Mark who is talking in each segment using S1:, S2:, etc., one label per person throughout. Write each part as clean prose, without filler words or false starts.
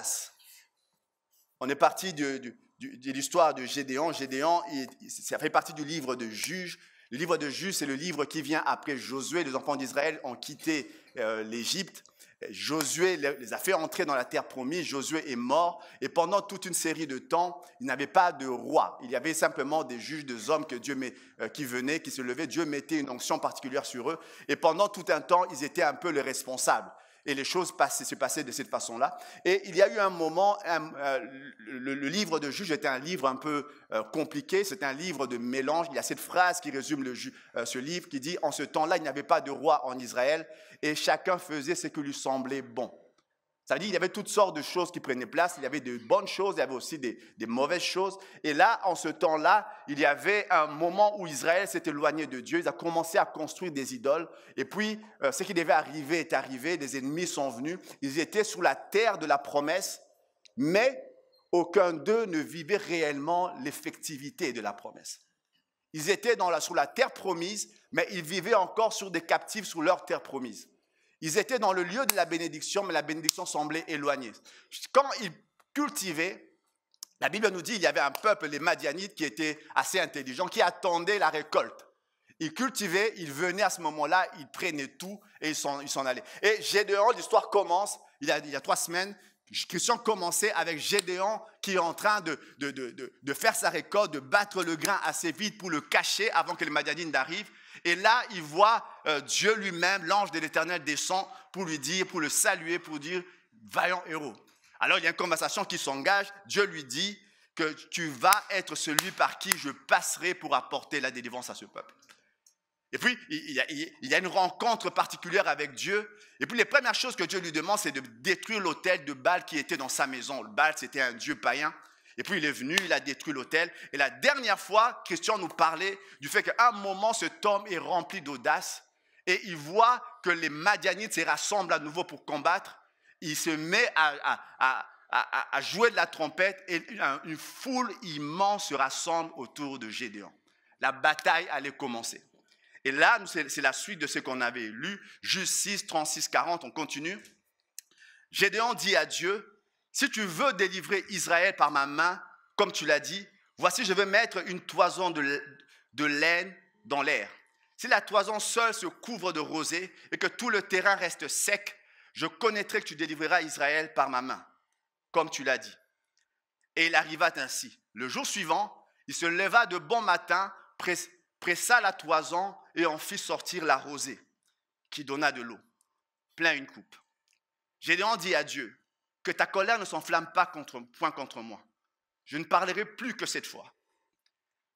S1: d'audace. On est parti de l'histoire de Gédéon. Gédéon, ça fait partie du livre de Juges. Le livre de Juges, c'est le livre qui vient après Josué. Les enfants d'Israël ont quitté l'Égypte. Josué les a fait entrer dans la terre promise. Josué est mort. Et pendant toute une série de temps, il n'avait pas de roi. Il y avait simplement des juges, des hommes que Dieu qui venaient, qui se levaient. Dieu mettait une onction particulière sur eux. Et pendant tout un temps, ils étaient un peu les responsables. Et les choses se passaient de cette façon-là. Et il y a eu un moment, le livre de Juges était un livre un peu compliqué, c'est un livre de mélange. Il y a cette phrase qui résume ce livre qui dit « En ce temps-là, il n'y avait pas de roi en Israël et chacun faisait ce qui lui semblait bon. » Ça veut dire qu'il y avait toutes sortes de choses qui prenaient place. Il y avait de bonnes choses, il y avait aussi des mauvaises choses. Et là, en ce temps-là, il y avait un moment où Israël s'est éloigné de Dieu. Ils ont commencé à construire des idoles. Et puis, ce qui devait arriver est arrivé. Les ennemis sont venus. Ils étaient sur la terre de la promesse, mais aucun d'eux ne vivait réellement l'effectivité de la promesse. Ils étaient sur la terre promise, mais ils vivaient encore sur des captifs sur leur terre promise. Ils étaient dans le lieu de la bénédiction, mais la bénédiction semblait éloignée. Quand ils cultivaient, la Bible nous dit qu'il y avait un peuple, les Madianites, qui étaient assez intelligents, qui attendaient la récolte. Ils cultivaient, ils venaient à ce moment-là, ils prenaient tout et ils s'en allaient. Et Gédéon, l'histoire commence, il y a 3 semaines, Christian commençait avec Gédéon qui est en train de faire sa récolte, de battre le grain assez vite pour le cacher avant que les Madianites n'arrivent. Et là, il voit Dieu lui-même, l'ange de l'Éternel descend pour lui dire, pour le saluer, pour dire « vaillant héros ». Alors, il y a une conversation qui s'engage. Dieu lui dit que tu vas être celui par qui je passerai pour apporter la délivrance à ce peuple. Et puis, il y a une rencontre particulière avec Dieu. Et puis, les premières choses que Dieu lui demande, c'est de détruire l'autel de Baal qui était dans sa maison. Baal, c'était un dieu païen. Et puis, il est venu, il a détruit l'autel. Et la dernière fois, Christian nous parlait du fait qu'à un moment, cet homme est rempli d'audace. Et il voit que les Madianites se rassemblent à nouveau pour combattre. Il se met à jouer de la trompette et une foule immense se rassemble autour de Gédéon. La bataille allait commencer. Et là, c'est la suite de ce qu'on avait lu. Juges 6, 36, 40, on continue. Gédéon dit à Dieu, si tu veux délivrer Israël par ma main, comme tu l'as dit, voici, je vais mettre une toison de laine dans l'air. Si la toison seule se couvre de rosée et que tout le terrain reste sec, je connaîtrai que tu délivreras Israël par ma main, comme tu l'as dit. Et il arriva ainsi. Le jour suivant, il se leva de bon matin, pressa la toison et en fit sortir la rosée, qui donna de l'eau, plein une coupe. Gédéon dit à Dieu, que ta colère ne s'enflamme pas point contre moi. Je ne parlerai plus que cette fois.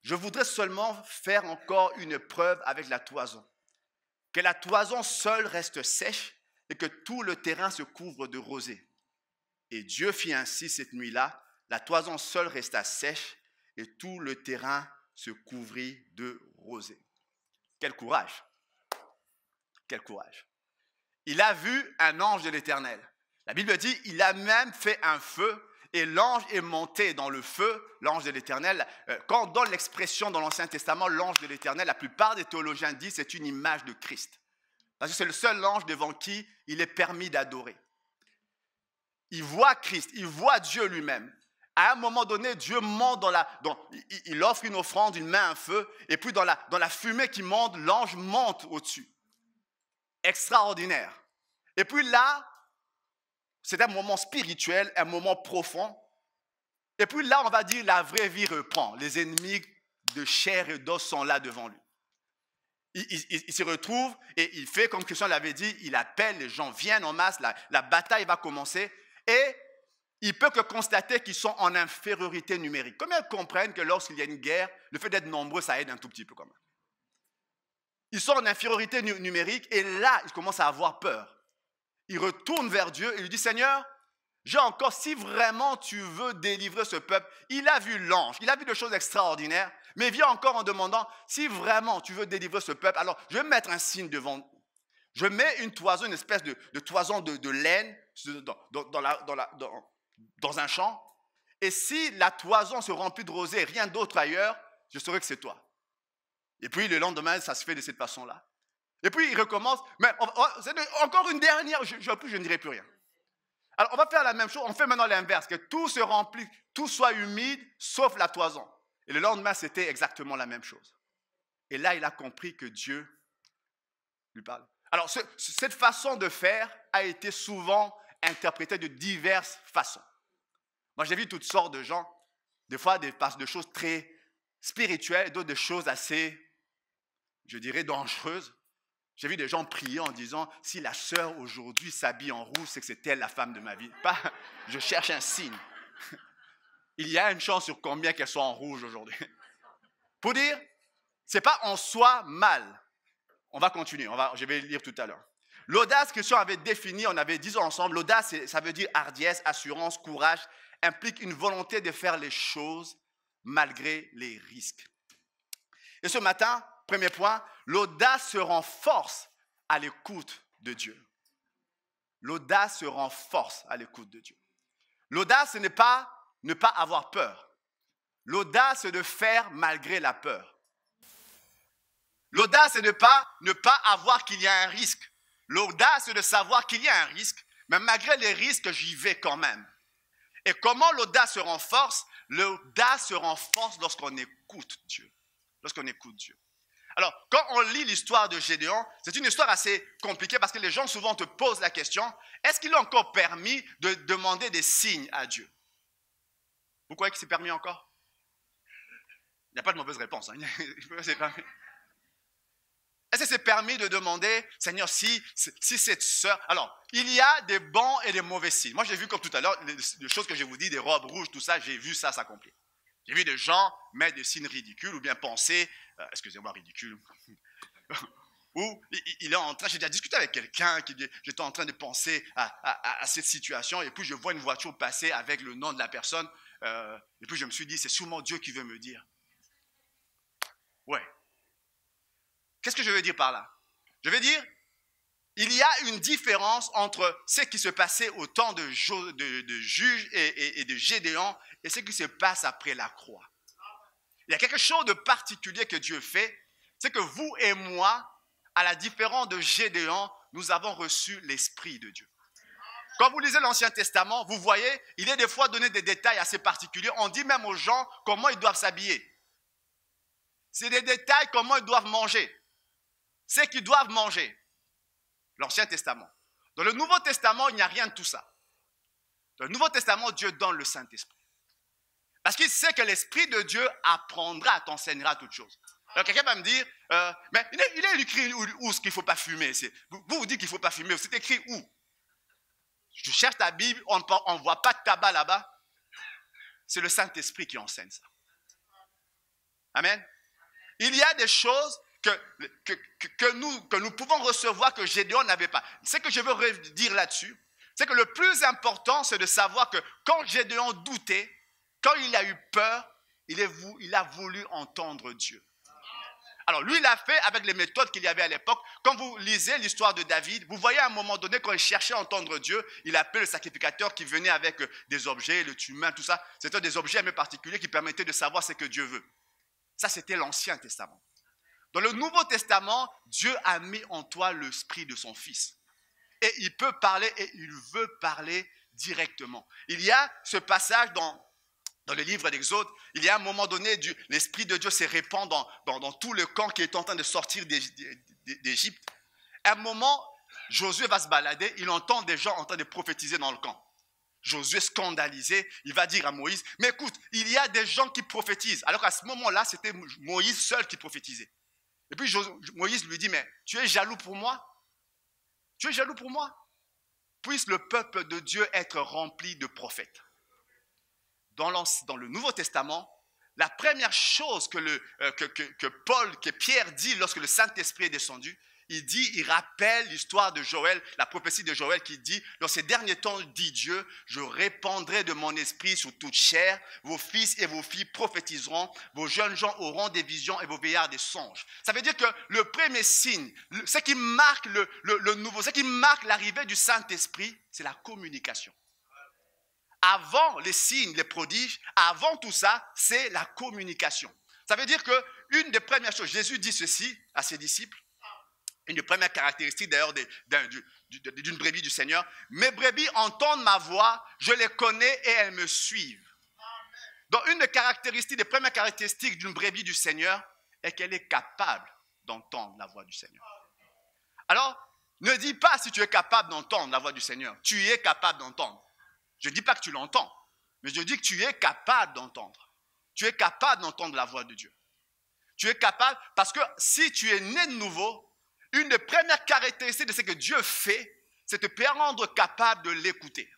S1: Je voudrais seulement faire encore une preuve avec la toison. Que la toison seule reste sèche et que tout le terrain se couvre de rosée. Et Dieu fit ainsi cette nuit-là. La toison seule resta sèche et tout le terrain se couvrit de rosée. Quel courage! Quel courage! Il a vu un ange de l'Éternel. La Bible dit, il a même fait un feu et l'ange est monté dans le feu, l'ange de l'Éternel. Quand on donne l'expression dans l'Ancien Testament, l'ange de l'Éternel, la plupart des théologiens disent que c'est une image de Christ. Parce que c'est le seul ange devant qui il est permis d'adorer. Il voit Christ, il voit Dieu lui-même. À un moment donné, Dieu monte il offre une offrande, il met un feu, et puis dans la fumée qui monte, l'ange monte au-dessus. Extraordinaire. Et puis là, c'est un moment spirituel, un moment profond. Et puis là, on va dire, la vraie vie reprend. Les ennemis de chair et d'os sont là devant lui. Il se retrouve et il fait, comme Christian l'avait dit, il appelle, les gens viennent en masse, la bataille va commencer. Et il peut que constater qu'ils sont en infériorité numérique. Combien ils comprennent que lorsqu'il y a une guerre, le fait d'être nombreux, ça aide un tout petit peu quand même. Ils sont en infériorité numérique et là, ils commencent à avoir peur. Il retourne vers Dieu et lui dit, Seigneur, j'ai encore, si vraiment tu veux délivrer ce peuple, il a vu l'ange, il a vu des choses extraordinaires, mais il vient encore en demandant, si vraiment tu veux délivrer ce peuple, alors je vais mettre un signe devant. Je mets une toison, une espèce de toison de laine dans un champ, et si la toison se remplit de rosée et rien d'autre ailleurs, je saurai que c'est toi. Et puis le lendemain, ça se fait de cette façon-là. Et puis il recommence, mais encore une dernière, je ne dirai plus rien. Alors, on va faire la même chose. On fait maintenant l'inverse, que tout se remplit, tout soit humide, sauf la toison. Et le lendemain, c'était exactement la même chose. Et là, il a compris que Dieu lui parle. Alors, cette façon de faire a été souvent interprétée de diverses façons. Moi, j'ai vu toutes sortes de gens, des fois des choses très spirituelles, d'autres des choses assez, je dirais, dangereuses. J'ai vu des gens prier en disant, si la sœur aujourd'hui s'habille en rouge, c'est que c'est elle la femme de ma vie. Pas, je cherche un signe. Il y a une chance sur combien qu'elle soit en rouge aujourd'hui. Pour dire, ce n'est pas en soi mal. On va continuer, je vais lire tout à l'heure. L'audace que Christian avait définie, on avait dit ensemble, l'audace, ça veut dire hardiesse, assurance, courage, implique une volonté de faire les choses malgré les risques. Et ce matin, premier point, l'audace se renforce à l'écoute de Dieu. L'audace se renforce à l'écoute de Dieu. L'audace, ce n'est pas ne pas avoir peur. L'audace, c'est de faire malgré la peur. L'audace, c'est de ne pas avoir qu'il y a un risque. L'audace, c'est de savoir qu'il y a un risque, mais malgré les risques, j'y vais quand même. Et comment l'audace se renforce? L'audace se renforce lorsqu'on écoute Dieu. Lorsqu'on écoute Dieu. Alors, quand on lit l'histoire de Gédéon, c'est une histoire assez compliquée parce que les gens souvent te posent la question, est-ce qu'il est encore permis de demander des signes à Dieu? Vous croyez que c'est permis encore? Il n'y a pas de mauvaise réponse. Hein. C'est permis. Est-ce que c'est permis de demander, Seigneur, si cette sœur... Alors, il y a des bons et des mauvais signes. Moi, j'ai vu comme tout à l'heure, les choses que je vous dis, des robes rouges, tout ça, j'ai vu ça s'accomplir. J'ai vu des gens mettre des signes ridicules ou bien penser, excusez-moi, ridicule, ou il est en train, j'ai déjà discuté avec quelqu'un qui dit, j'étais en train de penser à cette situation et puis je vois une voiture passer avec le nom de la personne et puis je me suis dit, c'est sûrement Dieu qui veut me dire. Ouais. Qu'est-ce que je veux dire par là? Je veux dire, il y a une différence entre ce qui se passait au temps de Juge et de Gédéon et ce qui se passe après la croix. Il y a quelque chose de particulier que Dieu fait, c'est que vous et moi, à la différence de Gédéon, nous avons reçu l'Esprit de Dieu. Quand vous lisez l'Ancien Testament, vous voyez, il est des fois donné des détails assez particuliers. On dit même aux gens comment ils doivent s'habiller. C'est des détails comment ils doivent manger. C'est qu'ils doivent manger. L'Ancien Testament. Dans le Nouveau Testament, il n'y a rien de tout ça. Dans le Nouveau Testament, Dieu donne le Saint-Esprit. Parce qu'il sait que l'Esprit de Dieu apprendra, t'enseignera toutes choses. Alors quelqu'un va me dire, mais il est écrit où ce qu'il ne faut pas fumer. Vous dites qu'il ne faut pas fumer, c'est écrit où? Je cherche ta Bible, on ne voit pas de tabac là-bas. C'est le Saint-Esprit qui enseigne ça. Amen. Il y a des choses que nous pouvons recevoir que Gédéon n'avait pas. Ce que je veux dire là-dessus, c'est que le plus important, c'est de savoir que quand Gédéon doutait, quand il a eu peur, il a voulu entendre Dieu. Alors lui, il a fait avec les méthodes qu'il y avait à l'époque. Quand vous lisez l'histoire de David, vous voyez à un moment donné, quand il cherchait à entendre Dieu, il appelait le sacrificateur qui venait avec des objets, le tumin, tout ça. C'était des objets un peu particuliers qui permettaient de savoir ce que Dieu veut. Ça, c'était l'Ancien Testament. Dans le Nouveau Testament, Dieu a mis en toi l'esprit de son Fils. Et il peut parler et il veut parler directement. Il y a ce passage dans le livre d'Exode, il y a un moment donné, l'Esprit de Dieu se répand dans tout le camp qui est en train de sortir d'Égypte. À un moment, Josué va se balader, il entend des gens en train de prophétiser dans le camp. Josué, scandalisé, il va dire à Moïse, mais écoute, il y a des gens qui prophétisent. Alors qu'à ce moment-là, c'était Moïse seul qui prophétisait. Et puis Moïse lui dit, mais tu es jaloux pour moi? Tu es jaloux pour moi? Puisse le peuple de Dieu être rempli de prophètes. Dans le Nouveau Testament, la première chose que Pierre dit lorsque le Saint-Esprit est descendu, il rappelle l'histoire de Joël, la prophétie de Joël qui dit, dans ces derniers temps, dit Dieu, je répandrai de mon esprit sur toute chair, vos fils et vos filles prophétiseront, vos jeunes gens auront des visions et vos vieillards des songes. Ça veut dire que le premier signe, ce qui marque ce qui marque l'arrivée du Saint-Esprit, c'est la communication. Avant les signes, les prodiges, avant tout ça, c'est la communication. Ça veut dire qu'une des premières choses, Jésus dit ceci à ses disciples, Une des premières caractéristiques d'ailleurs d'une brebis du Seigneur. Mes brebis entendent ma voix, je les connais et elles me suivent. Donc une des premières caractéristiques d'une brebis du Seigneur est qu'elle est capable d'entendre la voix du Seigneur. Alors, ne dis pas si tu es capable d'entendre la voix du Seigneur. Tu es capable d'entendre. Je ne dis pas que tu l'entends, mais je dis que tu es capable d'entendre. Tu es capable d'entendre la voix de Dieu. Tu es capable, parce que si tu es né de nouveau, une des premières caractéristiques de ce que Dieu fait, c'est te faire rendre capable de l'écouter.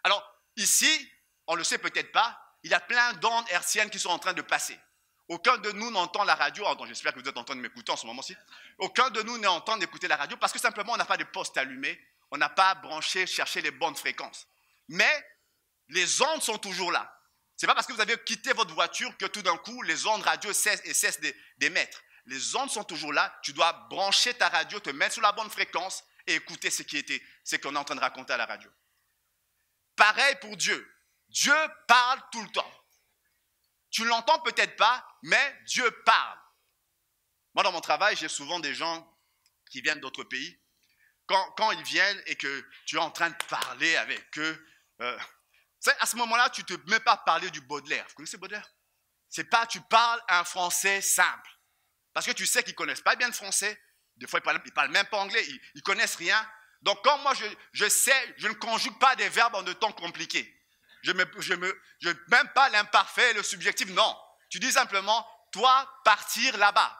S1: Alors, ici, on ne le sait peut-être pas, il y a plein d'ondes hertziennes qui sont en train de passer. Aucun de nous n'entend la radio. J'espère que vous êtes en train de m'écouter en ce moment-ci. Aucun de nous n'est en train d'écouter la radio parce que simplement, on n'a pas de poste allumé. On n'a pas branché, cherché les bonnes fréquences. Mais les ondes sont toujours là. Ce n'est pas parce que vous avez quitté votre voiture que tout d'un coup, les ondes radio cessent d'émettre. Les ondes sont toujours là. Tu dois brancher ta radio, te mettre sur la bonne fréquence et écouter ce qu'on est en train de raconter à la radio. Pareil pour Dieu. Dieu parle tout le temps. Tu ne l'entends peut-être pas, mais Dieu parle. Moi, dans mon travail, j'ai souvent des gens qui viennent d'autres pays. Quand ils viennent et que tu es en train de parler avec eux, à ce moment-là, tu ne te mets pas à parler du Baudelaire. Vous connaissez Baudelaire? C'est pas, tu parles un français simple. Parce que tu sais qu'ils ne connaissent pas bien le français. Des fois, ils ne parlent même pas anglais. Ils ne connaissent rien. Donc, quand moi, je sais, je ne conjugue pas des verbes en de temps compliqués. Je même pas l'imparfait, le subjectif, non. Tu dis simplement, toi, partir là-bas.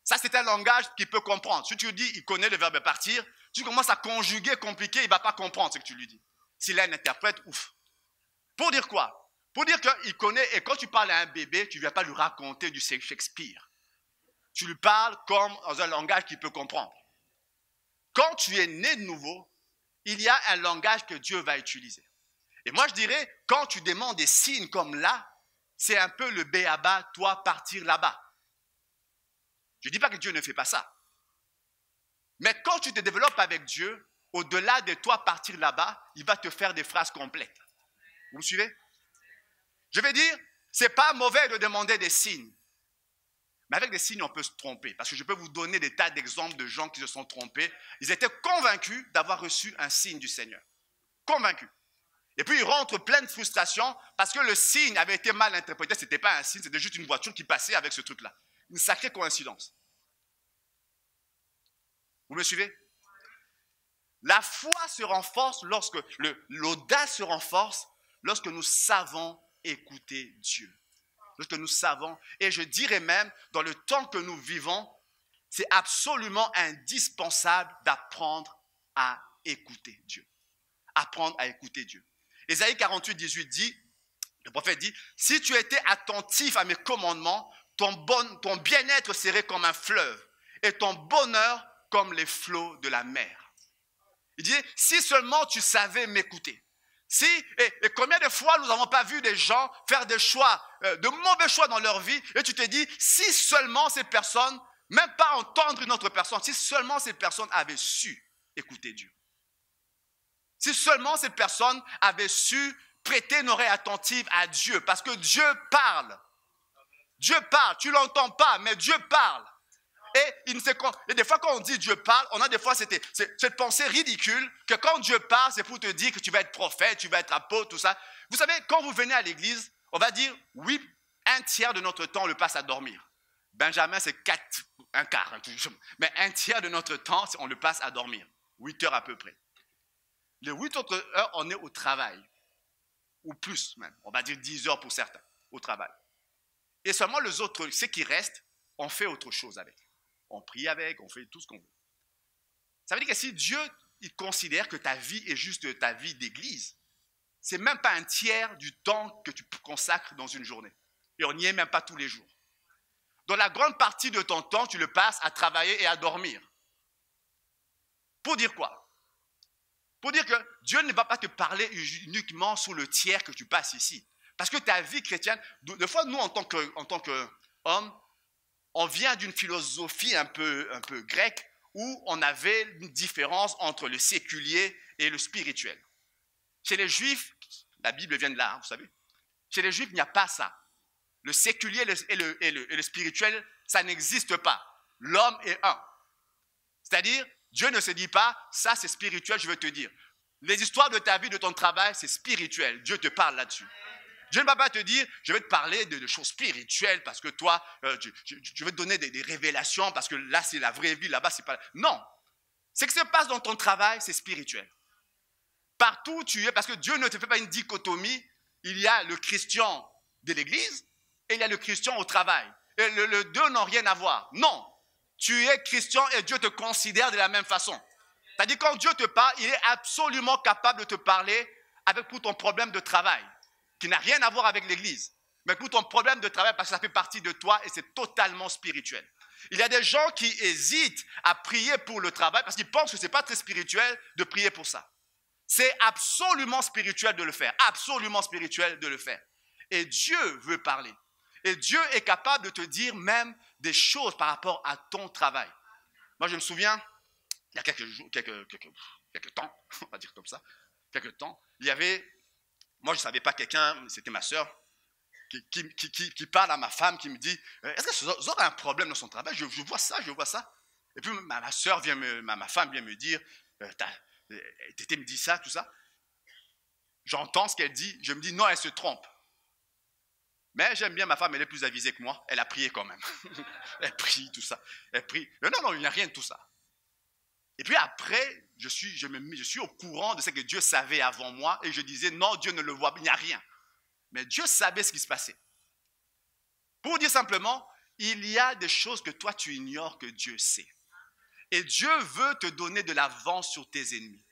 S1: Ça, c'est un langage qu'il peut comprendre. Si tu lui dis, il connaît le verbe partir, tu commences à conjuguer compliqué, il ne va pas comprendre ce que tu lui dis. S'il a un interprète, ouf. Pour dire quoi? Pour dire qu'il connaît, et quand tu parles à un bébé, tu ne viens pas lui raconter du Shakespeare. Tu lui parles comme dans un langage qu'il peut comprendre. Quand tu es né de nouveau, il y a un langage que Dieu va utiliser. Et moi, je dirais, quand tu demandes des signes comme là, c'est un peu le béaba, toi, partir là-bas. Je ne dis pas que Dieu ne fait pas ça. Mais quand tu te développes avec Dieu, au-delà de toi partir là-bas, il va te faire des phrases complètes. Vous me suivez? Je vais dire, ce n'est pas mauvais de demander des signes. Mais avec des signes, on peut se tromper. Parce que je peux vous donner des tas d'exemples de gens qui se sont trompés. Ils étaient convaincus d'avoir reçu un signe du Seigneur. Convaincus. Et puis, ils rentrent plein de frustration parce que le signe avait été mal interprété. Ce n'était pas un signe, c'était juste une voiture qui passait avec ce truc-là. Une sacrée coïncidence. Vous me suivez? La foi se renforce lorsque, l'audace se renforce lorsque nous savons écouter Dieu. Lorsque nous savons, et je dirais même, dans le temps que nous vivons, c'est absolument indispensable d'apprendre à écouter Dieu. Apprendre à écouter Dieu. Ésaïe 48, 18 dit, le prophète dit, si tu étais attentif à mes commandements, ton bien-être serait comme un fleuve et ton bonheur comme les flots de la mer. Il dit, si seulement tu savais m'écouter. Et combien de fois nous n'avons pas vu des gens faire des choix, de mauvais choix dans leur vie, et tu te dis, si seulement ces personnes, même pas entendre une autre personne, si seulement ces personnes avaient su écouter Dieu. Si seulement ces personnes avaient su prêter une oreille attentive à Dieu, parce que Dieu parle. Dieu parle, tu ne l'entends pas, mais Dieu parle. Et des fois, quand on dit Dieu parle, on a des fois cette pensée ridicule que quand Dieu parle, c'est pour te dire que tu vas être prophète, tu vas être apôtre, tout ça. Vous savez, quand vous venez à l'église, on va dire, oui, un tiers de notre temps, on le passe à dormir. Benjamin, c'est un quart. Mais un tiers de notre temps, on le passe à dormir. 8 heures à peu près. Les 8 autres heures, on est au travail. Ou plus même. On va dire 10 heures pour certains, au travail. Et seulement les autres, ce qui reste, on fait autre chose avec. On prie avec, on fait tout ce qu'on veut. Ça veut dire que si Dieu il considère que ta vie est juste ta vie d'église, c'est même pas un tiers du temps que tu consacres dans une journée. Et on n'y est même pas tous les jours. Donc la grande partie de ton temps, tu le passes à travailler et à dormir. Pour dire quoi? Pour dire que Dieu ne va pas te parler uniquement sur le tiers que tu passes ici. Parce que ta vie chrétienne, des fois nous en tant qu'hommes, on vient d'une philosophie un peu grecque où on avait une différence entre le séculier et le spirituel. Chez les Juifs, la Bible vient de là, vous savez. Chez les Juifs, il n'y a pas ça. Le séculier et le spirituel, ça n'existe pas. L'homme est un. C'est-à-dire, Dieu ne se dit pas, ça c'est spirituel, je veux te dire. Les histoires de ta vie, de ton travail, c'est spirituel. Dieu te parle là-dessus. Dieu ne va pas te dire, je vais te parler de choses spirituelles parce que toi, je vais te donner des révélations parce que là, c'est la vraie vie, là-bas, c'est pas... Non. Ce qui se passe dans ton travail, c'est spirituel. Partout où tu es, parce que Dieu ne te fait pas une dichotomie, il y a le Christian de l'église et il y a le Christian au travail. Et les deux n'ont rien à voir. Non. Tu es Christian et Dieu te considère de la même façon. C'est-à-dire quand Dieu te parle, il est absolument capable de te parler avec pour ton problème de travail, qui n'a rien à voir avec l'église, mais pour ton problème de travail parce que ça fait partie de toi et c'est totalement spirituel. Il y a des gens qui hésitent à prier pour le travail parce qu'ils pensent que ce n'est pas très spirituel de prier pour ça. C'est absolument spirituel de le faire, absolument spirituel de le faire. Et Dieu veut parler. Et Dieu est capable de te dire même des choses par rapport à ton travail. Moi, je me souviens, il y a quelques temps, on va dire comme ça, quelques temps, il y avait, moi je ne savais pas quelqu'un, c'était ma soeur, qui parle à ma femme, qui me dit, est-ce que Zora a un problème dans son travail? Je vois ça, je vois ça. Et puis ma soeur ma femme vient me dire, Tété me dit ça, tout ça. J'entends ce qu'elle dit, je me dis, non, elle se trompe. Mais j'aime bien ma femme, elle est plus avisée que moi, elle a prié quand même. Elle prie, tout ça. Elle prie. Mais non, il n'y a rien de tout ça. Et puis après, je suis au courant de ce que Dieu savait avant moi et je disais, non, Dieu ne le voit pas, il n'y a rien. Mais Dieu savait ce qui se passait. Pour dire simplement, il y a des choses que toi tu ignores que Dieu sait. Et Dieu veut te donner de l'avance sur tes ennemis.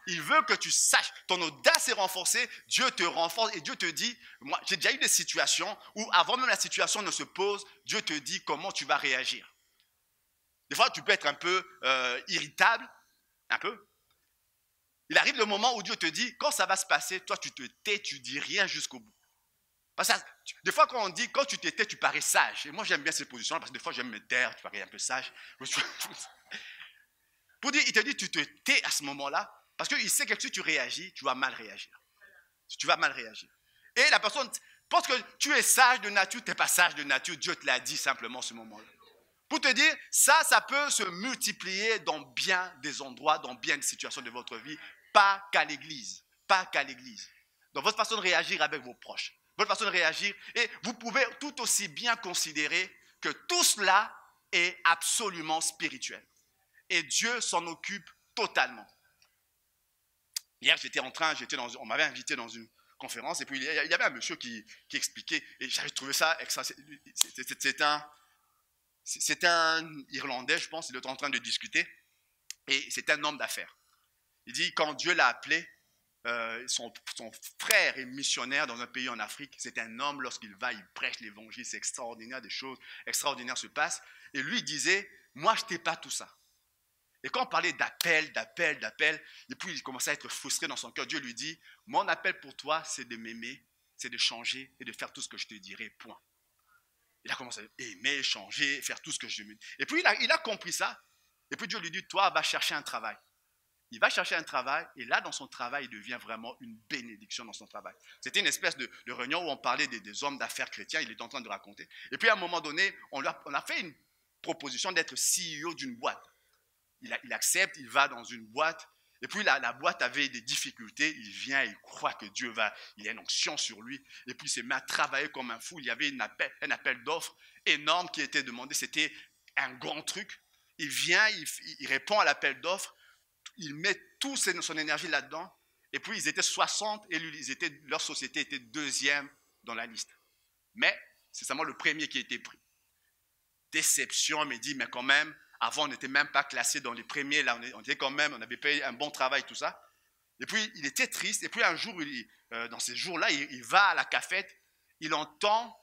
S1: Il veut que tu saches, ton audace est renforcée, Dieu te renforce et Dieu te dit, moi j'ai déjà eu des situations où avant même la situation ne se pose, Dieu te dit comment tu vas réagir. Des fois tu peux être un peu irritable, un peu. Il arrive le moment où Dieu te dit, quand ça va se passer, toi tu te tais, tu dis rien jusqu'au bout. Parce que des fois quand on dit, quand tu te tais, tu parais sage. Et moi j'aime bien cette position parce que des fois j'aime me taire, tu parais un peu sage. Pour dire, il te dit, tu te tais à ce moment-là, parce qu'il sait que si tu réagis, tu vas mal réagir. Tu vas mal réagir. Et la personne pense que tu es sage de nature, tu n'es pas sage de nature, Dieu te l'a dit simplement ce moment-là. Pour te dire, ça peut se multiplier dans bien des endroits, dans bien des situations de votre vie, pas qu'à l'église, pas qu'à l'église. Dans votre façon de réagir avec vos proches, votre façon de réagir, et vous pouvez tout aussi bien considérer que tout cela est absolument spirituel. Et Dieu s'en occupe totalement. Hier, on m'avait invité dans une conférence et puis il y avait un monsieur qui expliquait, et j'avais trouvé ça extra. C'est un Irlandais, je pense, il était en train de discuter et c'est un homme d'affaires. Il dit, quand Dieu l'a appelé, son frère est missionnaire dans un pays en Afrique. C'est un homme, lorsqu'il va, il prêche l'évangile, c'est extraordinaire, des choses extraordinaires se passent. Et lui, il disait, moi, je n'étais pas tout ça. Et quand on parlait d'appel, et puis il commençait à être frustré dans son cœur, Dieu lui dit, mon appel pour toi, c'est de m'aimer, c'est de changer et de faire tout ce que je te dirai, point. Il a commencé à aimer, changer, faire tout ce que je lui dis. Et puis il a compris ça, et puis Dieu lui dit, toi, va chercher un travail. Il va chercher un travail, et là, dans son travail, il devient vraiment une bénédiction dans son travail. C'était une espèce de réunion où on parlait des hommes d'affaires chrétiens, il était en train de raconter. Et puis à un moment donné, on a fait une proposition d'être CEO d'une boîte. Il accepte, il va dans une boîte, et puis la boîte avait des difficultés, il vient, il croit que Dieu il a une onction sur lui, et puis il se met à travailler comme un fou. Il y avait un appel d'offres énorme qui était demandé, c'était un grand truc. Il vient, il répond à l'appel d'offres, il met toute son énergie là-dedans, et puis ils étaient 60, et leur société était deuxième dans la liste. Mais c'est seulement le premier qui a été pris. Déception, mais dit, mais quand même, avant, on n'était même pas classé dans les premiers. Là, on était quand même, on avait payé un bon travail, tout ça. Et puis, il était triste. Et puis, un jour, dans ces jours-là, il va à la cafette. Il entend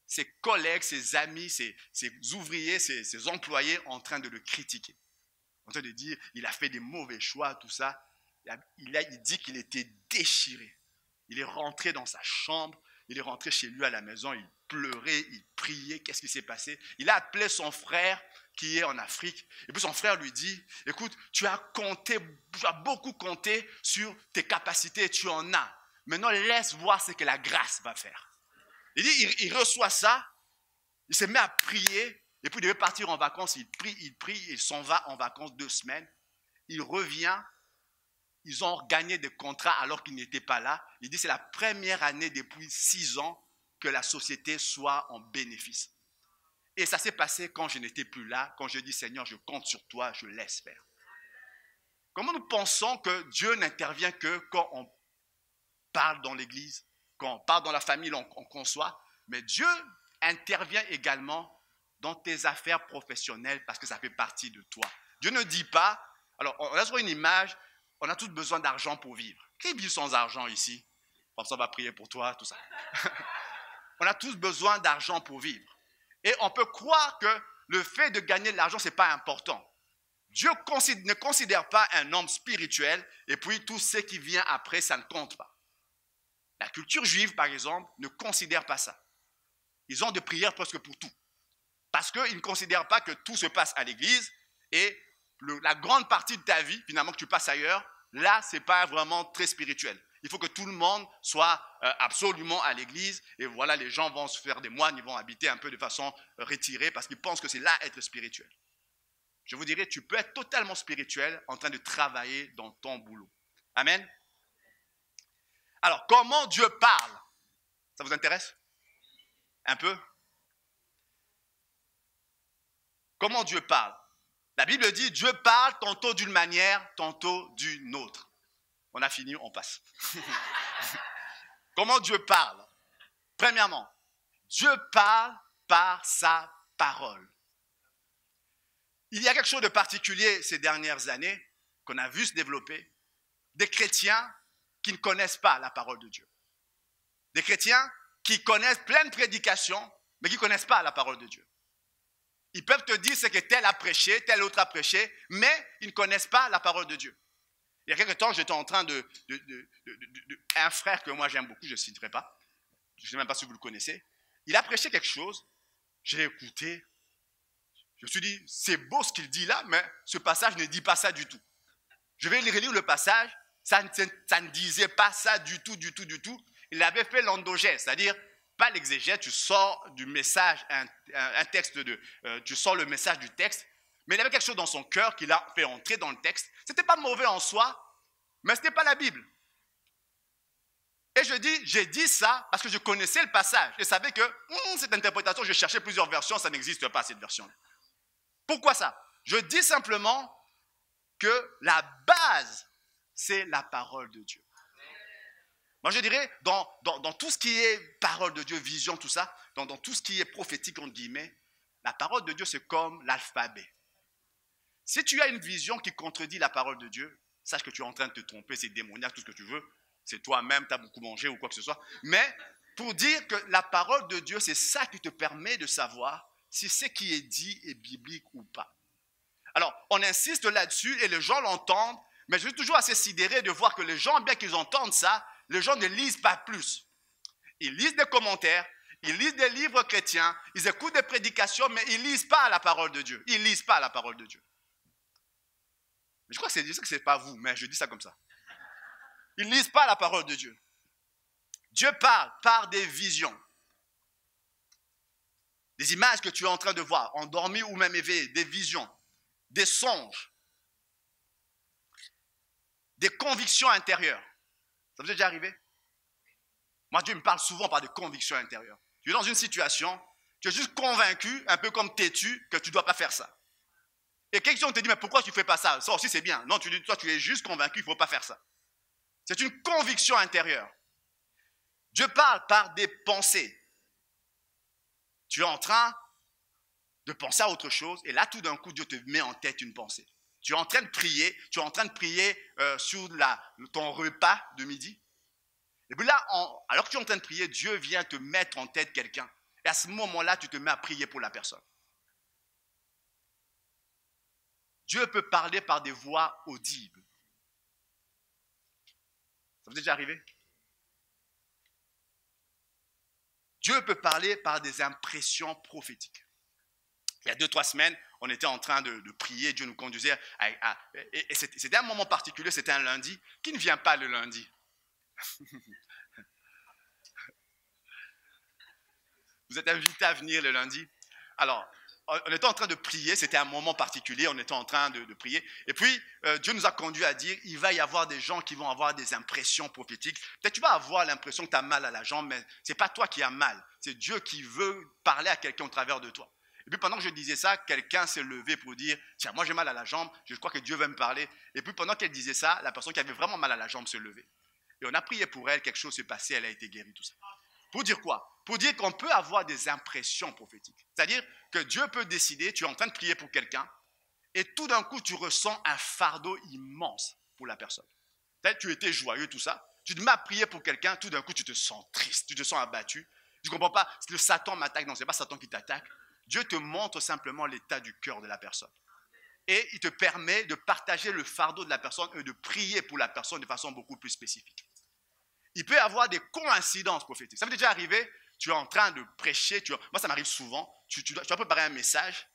S1: ses collègues, ses amis, ses ouvriers, ses employés en train de le critiquer. En train de dire, il a fait des mauvais choix, tout ça. Il dit qu'il était déchiré. Il est rentré dans sa chambre. Il est rentré chez lui à la maison. Il pleurait, il priait. Qu'est-ce qui s'est passé? Il a appelé son frère qui est en Afrique. Et puis son frère lui dit, écoute, tu as beaucoup compté sur tes capacités, tu en as. Maintenant, laisse voir ce que la grâce va faire. Il dit, il reçoit ça, il se met à prier, Et puis il devait partir en vacances, il prie, il s'en va en vacances 2 semaines. Il revient, ils ont gagné des contrats alors qu'il n'était pas là. Il dit c'est la première année depuis 6 ans que la société soit en bénéfice. Et ça s'est passé quand je n'étais plus là, quand je dis Seigneur, je compte sur toi, je laisse faire. Comment nous pensons que Dieu n'intervient que quand on parle dans l'église, quand on parle dans la famille, on conçoit, mais Dieu intervient également dans tes affaires professionnelles parce que ça fait partie de toi. Dieu ne dit pas, alors on a sur une image, on a tous besoin d'argent pour vivre. Qui vit sans argent ici? Comme ça, on va prier pour toi, tout ça. On a tous besoin d'argent pour vivre. Et on peut croire que le fait de gagner de l'argent, ce n'est pas important. Dieu ne considère pas un homme spirituel et puis tout ce qui vient après, ça ne compte pas. La culture juive, par exemple, ne considère pas ça. Ils ont des prières presque pour tout. Parce qu'ils ne considèrent pas que tout se passe à l'église et la grande partie de ta vie, finalement, que tu passes ailleurs, là, ce n'est pas vraiment très spirituel. Il faut que tout le monde soit absolument à l'église et voilà, les gens vont se faire des moines, ils vont habiter un peu de façon retirée parce qu'ils pensent que c'est là être spirituel. Je vous dirais, tu peux être totalement spirituel en train de travailler dans ton boulot. Amen. Alors, comment Dieu parle? Ça vous intéresse? Un peu? Comment Dieu parle? La Bible dit, Dieu parle tantôt d'une manière, tantôt d'une autre. On a fini, on passe. Comment Dieu parle? Premièrement, Dieu parle par sa parole. Il y a quelque chose de particulier ces dernières années qu'on a vu se développer. Des chrétiens qui ne connaissent pas la parole de Dieu. Des chrétiens qui connaissent plein de prédications, mais qui ne connaissent pas la parole de Dieu. Ils peuvent te dire ce que tel a prêché, tel autre a prêché, mais ils ne connaissent pas la parole de Dieu. Il y a quelque temps, j'étais en train un frère que moi j'aime beaucoup, je ne citerai pas, je ne sais même pas si vous le connaissez, il a prêché quelque chose, j'ai écouté, je me suis dit, c'est beau ce qu'il dit là, mais ce passage ne dit pas ça du tout. Je vais relire le passage, ça ne disait pas ça du tout. Il avait fait l'endogèse, c'est-à-dire pas l'exégèse, tu sors du message, un texte tu sors le message du texte, mais il avait quelque chose dans son cœur qu'il a fait entrer dans le texte. Ce n'était pas mauvais en soi, mais ce n'était pas la Bible. Et j'ai dit ça parce que je connaissais le passage et savais que cette interprétation, je cherchais plusieurs versions, ça n'existe pas cette version-là. Pourquoi ça? Je dis simplement que la base, c'est la parole de Dieu. Moi, je dirais, dans tout ce qui est parole de Dieu, vision, tout ça, dans tout ce qui est prophétique, entre guillemets, la parole de Dieu, c'est comme l'alphabet. Si tu as une vision qui contredit la parole de Dieu, sache que tu es en train de te tromper, c'est démoniaque, tout ce que tu veux, c'est toi-même, tu as beaucoup mangé ou quoi que ce soit. Mais pour dire que la parole de Dieu, c'est ça qui te permet de savoir si ce qui est dit est biblique ou pas. Alors, on insiste là-dessus et les gens l'entendent, mais je suis toujours assez sidéré de voir que les gens, bien qu'ils entendent ça, les gens ne lisent pas plus. Ils lisent des commentaires, ils lisent des livres chrétiens, ils écoutent des prédications, mais ils ne lisent pas la parole de Dieu. Ils ne lisent pas la parole de Dieu. Mais je crois que ce n'est pas vous, mais je dis ça comme ça. Ils ne lisent pas la parole de Dieu. Dieu parle par des visions. Des images que tu es en train de voir, endormi ou même éveillé, des visions, des songes, des convictions intérieures. Ça vous est déjà arrivé? Moi, Dieu me parle souvent par des convictions intérieures. Tu es dans une situation, tu es juste convaincu, un peu comme têtu, que tu ne dois pas faire ça. Et quelqu'un te dit, mais pourquoi tu ne fais pas ça? Ça aussi, c'est bien. Non, toi, tu es juste convaincu qu'il ne faut pas faire ça. C'est une conviction intérieure. Dieu parle par des pensées. Tu es en train de penser à autre chose, et là, tout d'un coup, Dieu te met en tête une pensée. Tu es en train de prier, sur ton repas de midi. Et puis là, alors que tu es en train de prier, Dieu vient te mettre en tête quelqu'un. Et à ce moment-là, tu te mets à prier pour la personne. Dieu peut parler par des voix audibles. Ça vous est déjà arrivé? Dieu peut parler par des impressions prophétiques. Il y a 2-3 semaines, on était en train de prier, Dieu nous conduisait. Et c'était un moment particulier, c'était un lundi. Qui ne vient pas le lundi? Vous êtes invité à venir le lundi. Alors, on était en train de prier, c'était un moment particulier, on était en train de prier. Et puis, Dieu nous a conduit à dire, il va y avoir des gens qui vont avoir des impressions prophétiques. Peut-être tu vas avoir l'impression que tu as mal à la jambe, mais ce n'est pas toi qui as mal. C'est Dieu qui veut parler à quelqu'un au travers de toi. Et puis pendant que je disais ça, quelqu'un s'est levé pour dire, tiens, moi j'ai mal à la jambe, je crois que Dieu veut me parler. Et puis pendant qu'elle disait ça, la personne qui avait vraiment mal à la jambe se levait. Et on a prié pour elle, quelque chose s'est passé, elle a été guérie, tout ça. Pour dire quoi? Pour dire qu'on peut avoir des impressions prophétiques. C'est-à-dire que Dieu peut décider, tu es en train de prier pour quelqu'un, et tout d'un coup, tu ressens un fardeau immense pour la personne. Peut-être que tu étais joyeux, tout ça. Tu te mets à prier pour quelqu'un, tout d'un coup, tu te sens triste, tu te sens abattu. Tu ne comprends pas, le Satan m'attaque. Non, ce n'est pas Satan qui t'attaque. Dieu te montre simplement l'état du cœur de la personne. Et il te permet de partager le fardeau de la personne et de prier pour la personne de façon beaucoup plus spécifique. Il peut y avoir des coïncidences prophétiques. Ça m'est déjà arrivé, tu es en train de prêcher, moi ça m'arrive souvent, tu dois préparer un message,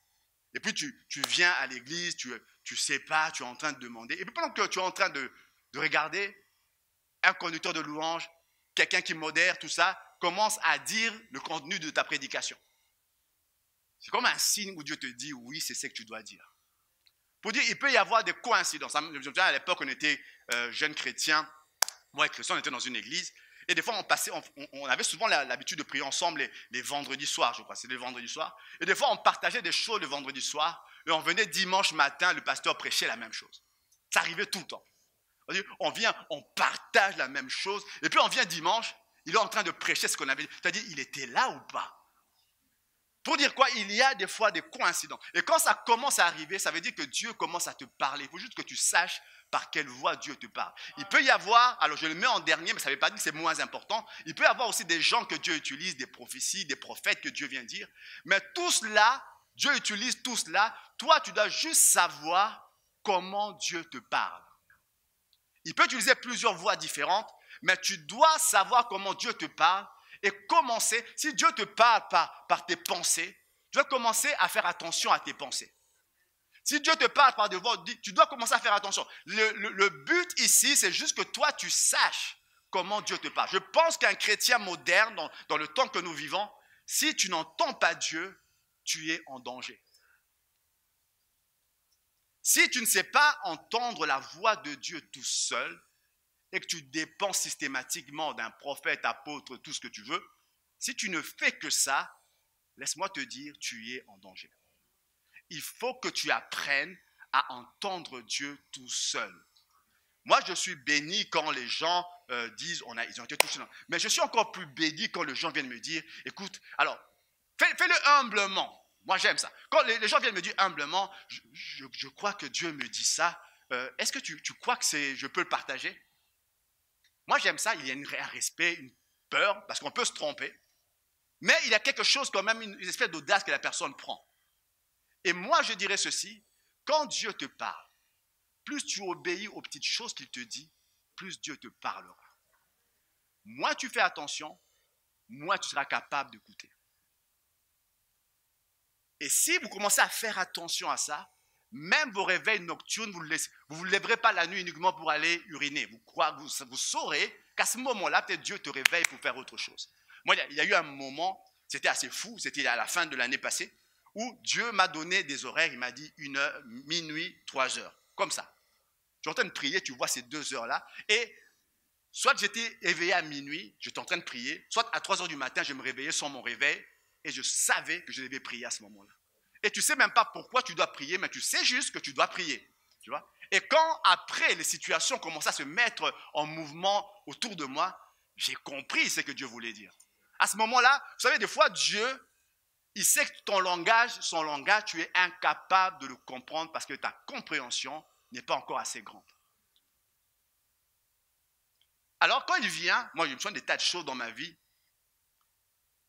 S1: et puis tu viens à l'église, tu ne sais pas, tu es en train de demander, et puis pendant que tu es en train de regarder, un conducteur de louange, quelqu'un qui modère, tout ça, commence à dire le contenu de ta prédication. C'est comme un signe où Dieu te dit, oui, c'est ce que tu dois dire. Pour dire, il peut y avoir des coïncidences. Je me souviens, à l'époque, on était jeunes chrétiens. Moi et Christian, on était dans une église. Et des fois, on avait souvent l'habitude de prier ensemble les vendredis soirs, je crois. C'était les vendredis soirs. Et des fois, on partageait des choses le vendredi soir. Et on venait dimanche matin, le pasteur prêchait la même chose. Ça arrivait tout le temps. On vient, on partage la même chose. Et puis, on vient dimanche, il est en train de prêcher ce qu'on avait dit. C'est-à-dire, il était là ou pas? Pour dire quoi? Il y a des fois des coïncidences. Et quand ça commence à arriver, ça veut dire que Dieu commence à te parler. Il faut juste que tu saches par quelle voix Dieu te parle. Il peut y avoir, alors je le mets en dernier, mais ça ne veut pas dire que c'est moins important, il peut y avoir aussi des gens que Dieu utilise, des prophéties, des prophètes que Dieu vient dire. Mais tout cela, Dieu utilise tout cela. Toi, tu dois juste savoir comment Dieu te parle. Il peut utiliser plusieurs voix différentes, mais tu dois savoir comment Dieu te parle. Et commencer, si Dieu te parle par tes pensées, tu dois commencer à faire attention à tes pensées. Si Dieu te parle par des voix, tu dois commencer à faire attention. Le but ici, c'est juste que toi, tu saches comment Dieu te parle. Je pense qu'un chrétien moderne, dans le temps que nous vivons, si tu n'entends pas Dieu, tu es en danger. Si tu ne sais pas entendre la voix de Dieu tout seul, et que tu dépends systématiquement d'un prophète, apôtre, tout ce que tu veux, si tu ne fais que ça, laisse-moi te dire, tu es en danger. Il faut que tu apprennes à entendre Dieu tout seul. Moi, je suis béni quand les gens disent, ils ont été touchés. Mais je suis encore plus béni quand les gens viennent me dire, écoute, alors, fais-le humblement. Moi, j'aime ça. Quand les gens viennent me dire humblement, je crois que Dieu me dit ça, est-ce que tu crois que je peux le partager? Moi, j'aime ça. Il y a un respect, une peur, parce qu'on peut se tromper. Mais il y a quelque chose, quand même, une espèce d'audace que la personne prend. Et moi, je dirais ceci. Quand Dieu te parle, plus tu obéis aux petites choses qu'il te dit, plus Dieu te parlera. Moins tu fais attention, moins tu seras capable d'écouter. Et si vous commencez à faire attention à ça, même vos réveils nocturnes, vous ne vous lèverez pas la nuit uniquement pour aller uriner. Vous saurez qu'à ce moment-là, peut-être Dieu te réveille pour faire autre chose. Moi, il y a eu un moment, c'était assez fou, c'était à la fin de l'année passée, où Dieu m'a donné des horaires, il m'a dit 1h, minuit, 3h, comme ça. Je suis en train de prier, tu vois ces 2 heures-là, et soit j'étais éveillé à minuit, j'étais en train de prier, soit à 3h du matin, je me réveillais sans mon réveil, et je savais que je devais prier à ce moment-là. Et tu ne sais même pas pourquoi tu dois prier, mais tu sais juste que tu dois prier. Tu vois? Et quand après les situations commençaient à se mettre en mouvement autour de moi, j'ai compris ce que Dieu voulait dire. À ce moment-là, vous savez, des fois, Dieu, il sait que son langage, tu es incapable de le comprendre parce que ta compréhension n'est pas encore assez grande. Alors, quand il vient, moi, je me souviens des tas de choses dans ma vie.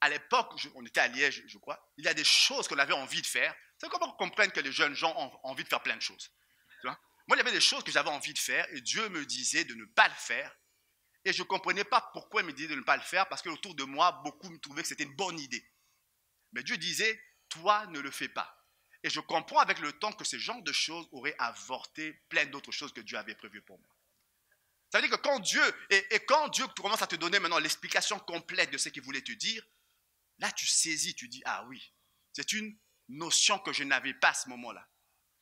S1: À l'époque, on était à Liège, je crois, il y a des choses qu'on avait envie de faire. C'est comment on comprenne que les jeunes gens ont envie de faire plein de choses. Tu vois? Moi, il y avait des choses que j'avais envie de faire et Dieu me disait de ne pas le faire. Et je ne comprenais pas pourquoi il me disait de ne pas le faire parce qu'autour de moi, beaucoup me trouvaient que c'était une bonne idée. Mais Dieu disait, toi, ne le fais pas. Et je comprends avec le temps que ce genre de choses auraient avorté plein d'autres choses que Dieu avait prévues pour moi. Ça veut dire que quand Dieu commence à te donner maintenant l'explication complète de ce qu'il voulait te dire, là, tu saisis, tu dis, ah oui, c'est une notion que je n'avais pas à ce moment-là.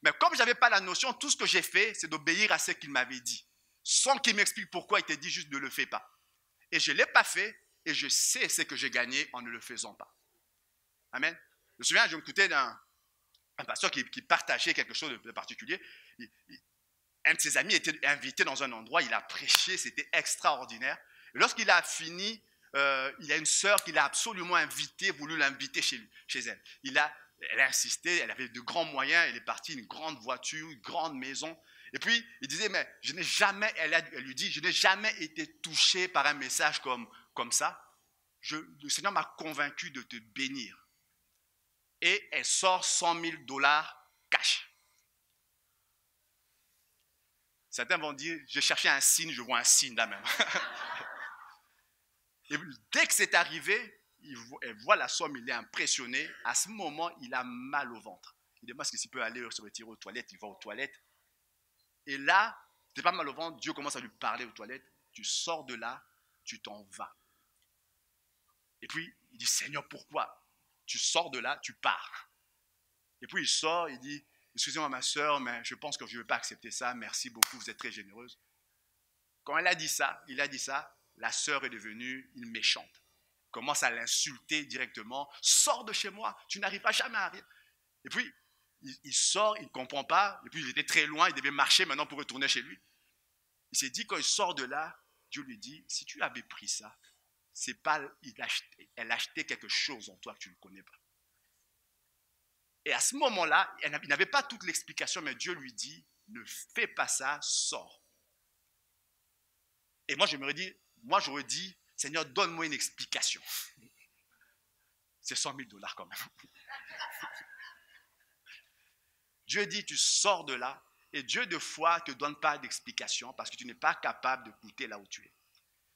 S1: Mais comme je n'avais pas la notion, tout ce que j'ai fait, c'est d'obéir à ce qu'il m'avait dit. Sans qu'il m'explique pourquoi, il t'a dit juste ne le fais pas. Et je ne l'ai pas fait et je sais ce que j'ai gagné en ne le faisant pas. Amen. Je me souviens, je m'écoutais d'un pasteur qui partageait quelque chose de particulier. Un de ses amis était invité dans un endroit, il a prêché, c'était extraordinaire. Et lorsqu'il a fini, il y a une sœur qui l'a absolument invité, voulu l'inviter chez elle. Elle a insisté, elle avait de grands moyens, elle est partie, une grande voiture, une grande maison. Et puis, il disait, mais elle lui dit, je n'ai jamais été touché par un message comme ça. Le Seigneur m'a convaincu de te bénir. Et elle sort $100,000 cash. Certains vont dire, je cherchais un signe, je vois un signe là même. Et dès que c'est arrivé, elle voit la somme, il est impressionné. À ce moment, il a mal au ventre. Il demande s'il peut aller se retirer aux toilettes. Il va aux toilettes. Et là, tu n'as pas mal au ventre, Dieu commence à lui parler aux toilettes. Tu sors de là, tu t'en vas. Et puis, il dit, Seigneur, pourquoi? Tu sors de là, tu pars. Et puis, il sort, il dit, excusez-moi ma soeur, mais je pense que je ne vais pas accepter ça. Merci beaucoup, vous êtes très généreuse. Quand il a dit ça, la sœur est devenue une méchante. Commence à l'insulter directement. Sors de chez moi, tu n'arriveras jamais à rien. Et puis, il sort, il ne comprend pas. Et puis, il était très loin, il devait marcher maintenant pour retourner chez lui. Il s'est dit, quand il sort de là, Dieu lui dit, si tu avais pris ça, c'est pas, elle achetait quelque chose en toi que tu ne connais pas. Et à ce moment-là, il n'avait pas toute l'explication, mais Dieu lui dit, ne fais pas ça, sors. Et moi, j'aurais dit, Seigneur, donne-moi une explication. C'est $100,000 quand même. Dieu dit, tu sors de là, et Dieu, de fois, ne te donne pas d'explication parce que tu n'es pas capable de goûter là où tu es.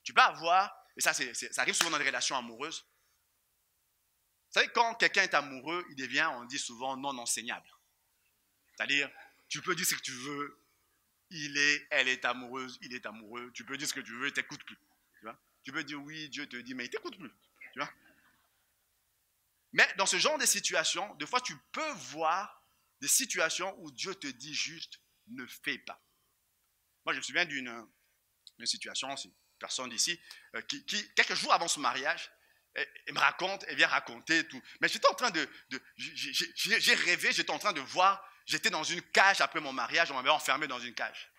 S1: Tu peux avoir, et ça arrive souvent dans les relations amoureuses. Vous savez, quand quelqu'un est amoureux, il devient, on dit souvent, non enseignable. C'est-à-dire, tu peux dire ce que tu veux, elle est amoureuse, il est amoureux, tu peux dire ce que tu veux, il ne t'écoute plus. Tu vois? Tu peux dire oui, Dieu te dit, mais il ne t'écoute plus. Tu vois? Mais dans ce genre de situation, des fois, tu peux voir des situations où Dieu te dit juste, ne fais pas. Moi, je me souviens d'une situation, c'est une personne d'ici, qui, quelques jours avant son mariage, elle vient raconter tout. Mais j'étais en train j'ai rêvé, j'étais en train de voir, j'étais dans une cage après mon mariage, on m'avait enfermé dans une cage.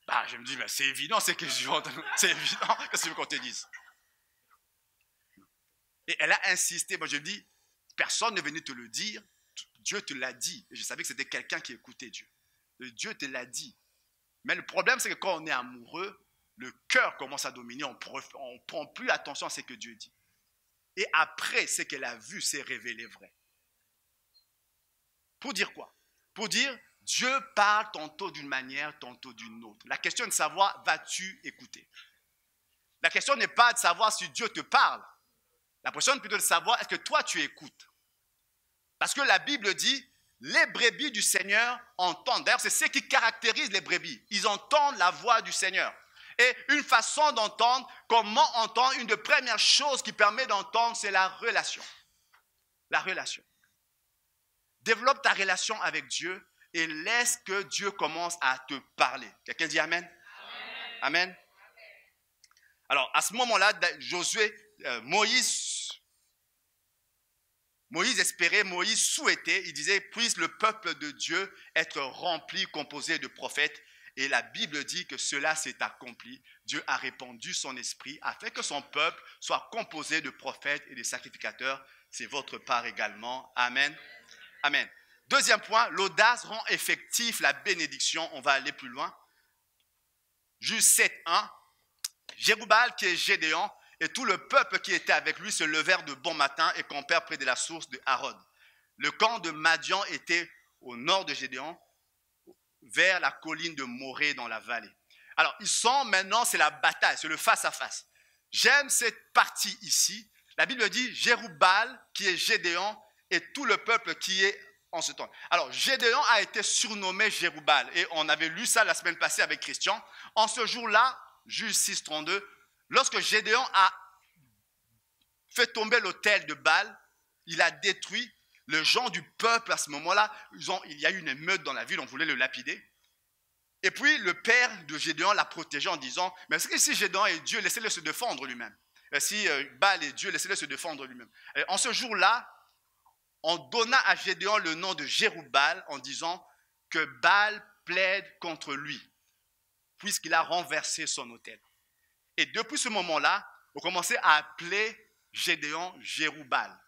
S1: Bah, je me dis, c'est évident, c'est évident que c'est qu'on te dise. Et elle a insisté, moi je dis, personne n'est venu te le dire, Dieu te l'a dit. Et je savais que c'était quelqu'un qui écoutait Dieu. Et Dieu te l'a dit. Mais le problème, c'est que quand on est amoureux, le cœur commence à dominer, on ne prend plus attention à ce que Dieu dit. Et après, ce qu'elle a vu s'est révélé vrai. Pour dire quoi? Pour dire, Dieu parle tantôt d'une manière, tantôt d'une autre. La question est de savoir, vas-tu écouter? La question n'est pas de savoir si Dieu te parle. La question est plutôt de savoir, est-ce que toi tu écoutes? Parce que la Bible dit, les brebis du Seigneur entendent. D'ailleurs, c'est ce qui caractérise les brebis. Ils entendent la voix du Seigneur. Et une façon d'entendre, comment entendre, une des premières choses qui permet d'entendre, c'est la relation. La relation. Développe ta relation avec Dieu et laisse que Dieu commence à te parler. Quelqu'un dit Amen? Amen. Amen. Alors, à ce moment-là, Moïse espérait, Moïse souhaitait, il disait, puisse le peuple de Dieu être rempli, composé de prophètes. Et la Bible dit que cela s'est accompli. Dieu a répandu son esprit afin que son peuple soit composé de prophètes et de sacrificateurs. C'est votre part également. Amen. Amen. Deuxième point, l'audace rend effectif la bénédiction. On va aller plus loin. Juge 7:1. Jérubbal, qui est Gédéon, et tout le peuple qui était avec lui se levèrent de bon matin et campèrent près de la source de Harod. Le camp de Madian était au nord de Gédéon, vers la colline de Morée dans la vallée. Alors, ils sont maintenant, c'est la bataille, c'est le face-à-face. J'aime cette partie ici. La Bible dit Jérubbal, qui est Gédéon, et tout le peuple qui est en ce temps. Alors, Gédéon a été surnommé Jérubbal, et on avait lu ça la semaine passée avec Christian. En ce jour-là, Juge 6:32, lorsque Gédéon a fait tomber l'autel de Baal, il a détruit les gens du peuple à ce moment-là. Il y a eu une émeute dans la ville, on voulait le lapider. Et puis le père de Gédéon l'a protégé en disant, mais est-ce que si Gédéon est Dieu, laissez-le se défendre lui-même. Si Baal est Dieu, laissez-le se défendre lui-même. Et en ce jour-là, on donna à Gédéon le nom de Jérubbaal en disant que Baal plaide contre lui, puisqu'il a renversé son autel. Et depuis ce moment-là, on commençait à appeler Gédéon Jérubbaal,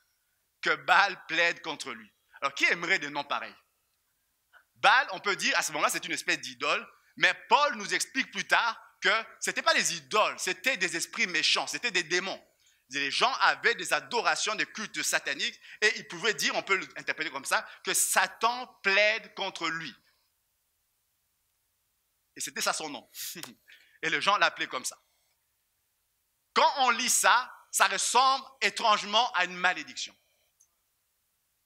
S1: que Baal plaide contre lui. Alors, qui aimerait des noms pareils? Baal, on peut dire, à ce moment-là, c'est une espèce d'idole, mais Paul nous explique plus tard que ce n'étaient pas des idoles, c'était des esprits méchants, c'était des démons. Les gens avaient des adorations, des cultes sataniques, et ils pouvaient dire, on peut l'interpréter comme ça, que Satan plaide contre lui. Et c'était ça son nom. Et les gens l'appelaient comme ça. Quand on lit ça, ça ressemble étrangement à une malédiction.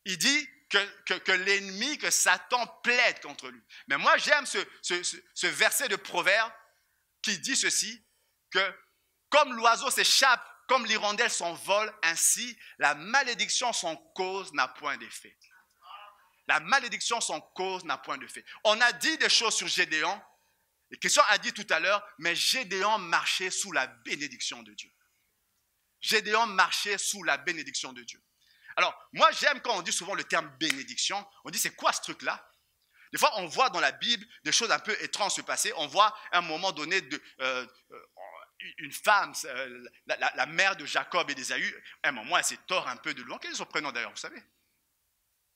S1: Il dit que l'ennemi, que Satan plaide contre lui. Mais moi, j'aime ce verset de Proverbe qui dit ceci, que comme l'oiseau s'échappe, comme l'hirondelle s'envole, ainsi la malédiction sans cause n'a point d'effet. La malédiction sans cause n'a point d'effet. On a dit des choses sur Gédéon, et Christian a dit tout à l'heure, mais Gédéon marchait sous la bénédiction de Dieu. Gédéon marchait sous la bénédiction de Dieu. Alors, moi, j'aime quand on dit souvent le terme bénédiction. On dit, c'est quoi ce truc-là? Des fois, on voit dans la Bible des choses un peu étranges se passer. On voit à un moment donné une femme, la mère de Jacob et d'Ésaü, à un moment, elle s'est tord un peu de loin. Quel est son prénom d'ailleurs, vous savez?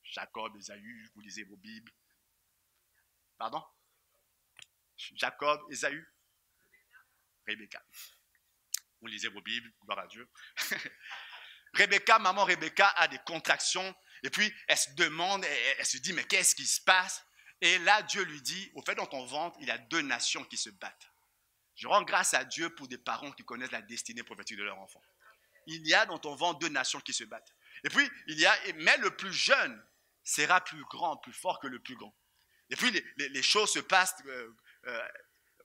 S1: Jacob, Ésaü, vous lisez vos Bibles. Pardon? Jacob, Ésaü, Rebecca. Vous lisez vos Bibles, gloire à Dieu. Rebecca, maman Rebecca a des contractions et puis elle se demande, elle se dit mais qu'est-ce qui se passe? Et là Dieu lui dit, au fait dans ton ventre il y a 2 nations qui se battent. Je rends grâce à Dieu pour des parents qui connaissent la destinée prophétique de leur enfant. Il y a dans ton ventre 2 nations qui se battent. Et puis mais le plus jeune sera plus grand, plus fort que le plus grand. Et puis les choses se passent,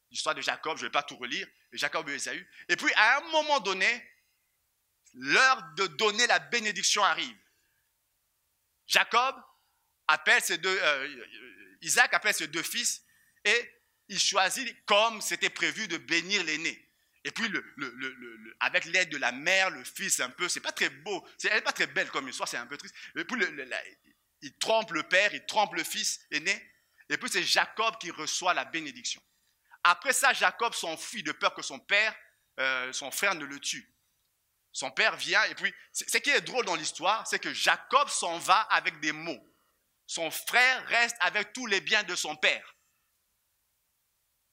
S1: l'histoire de Jacob, je ne vais pas tout relire, Jacob et Ésaü. Et puis à un moment donné, l'heure de donner la bénédiction arrive. Jacob appelle Isaac appelle ses 2 fils et il choisit, comme c'était prévu, de bénir l'aîné. Et puis, avec l'aide de la mère, le fils, un peu, c'est pas très beau, elle n'est pas très belle comme histoire, c'est un peu triste. Et puis, il trompe le père, il trompe le fils aîné. Et puis, c'est Jacob qui reçoit la bénédiction. Après ça, Jacob s'enfuit de peur que son frère ne le tue. Son père vient et puis, ce qui est drôle dans l'histoire, c'est que Jacob s'en va avec des mots. Son frère reste avec tous les biens de son père.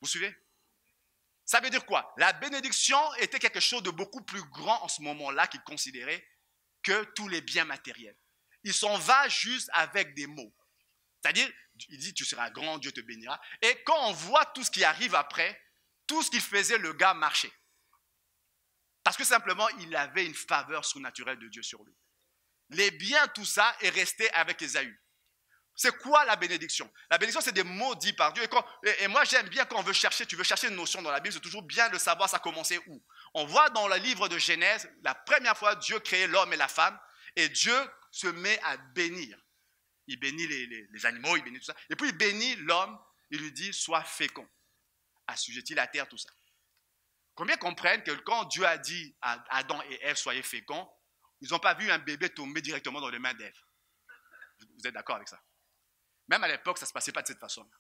S1: Vous suivez? Ça veut dire quoi? La bénédiction était quelque chose de beaucoup plus grand en ce moment-là qu'il considérait que tous les biens matériels. Il s'en va juste avec des mots. C'est-à-dire, il dit, tu seras grand, Dieu te bénira. Et quand on voit tout ce qui arrive après, tout ce qu'il faisait, le gars marchait. Parce que simplement, il avait une faveur surnaturelle de Dieu sur lui. Les biens, tout ça, est resté avec Ésaü. C'est quoi la bénédiction? La bénédiction, c'est des mots dits par Dieu. Et moi, j'aime bien quand tu veux chercher une notion dans la Bible, c'est toujours bien de savoir ça commençait où. On voit dans le livre de Genèse, la première fois, Dieu créait l'homme et la femme, et Dieu se met à bénir. Il bénit les animaux, il bénit tout ça. Et puis, il bénit l'homme, il lui dit, sois fécond, assujettis la terre, tout ça. Combien comprennent que quand Dieu a dit à Adam et Ève, soyez féconds, ils n'ont pas vu un bébé tomber directement dans les mains d'Ève. Vous êtes d'accord avec ça? Même à l'époque, ça ne se passait pas de cette façon.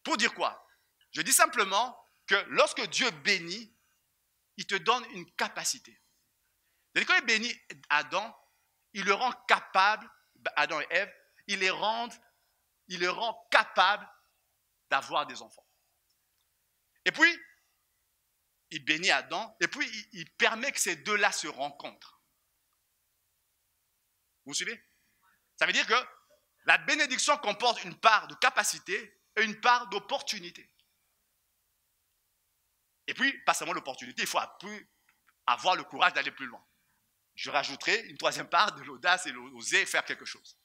S1: Pour dire quoi? Je dis simplement que lorsque Dieu bénit, il te donne une capacité. C'est-à-dire quand il bénit Adam, il le rend capable, Adam et Ève, il les rend capables d'avoir des enfants. Et puis, il bénit Adam, et puis il permet que ces deux-là se rencontrent. Vous suivez? Ça veut dire que la bénédiction comporte une part de capacité et une part d'opportunité. Et puis, pas seulement l'opportunité, il faut avoir le courage d'aller plus loin. Je rajouterai une 3e part de l'audace et l'oser faire quelque chose.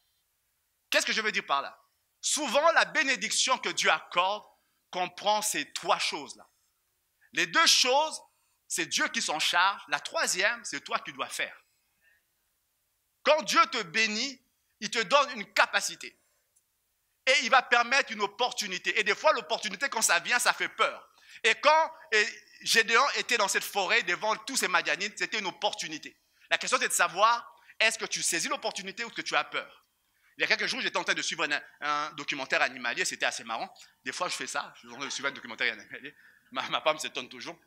S1: Qu'est-ce que je veux dire par là? Souvent, la bénédiction que Dieu accorde comprend ces 3 choses-là. Les 2 choses, c'est Dieu qui s'en charge. La 3e, c'est toi qui dois faire. Quand Dieu te bénit, il te donne une capacité. Et il va permettre une opportunité. Et des fois, l'opportunité, quand ça vient, ça fait peur. Et quand Gédéon était dans cette forêt devant tous ces Madianites, c'était une opportunité. La question, c'est de savoir, est-ce que tu saisis l'opportunité ou est-ce que tu as peur? Il y a quelques jours, j'étais en train de suivre un documentaire animalier, c'était assez marrant. Des fois, je fais ça, je suis en train de suivre un documentaire animalier. Ma femme s'étonne toujours.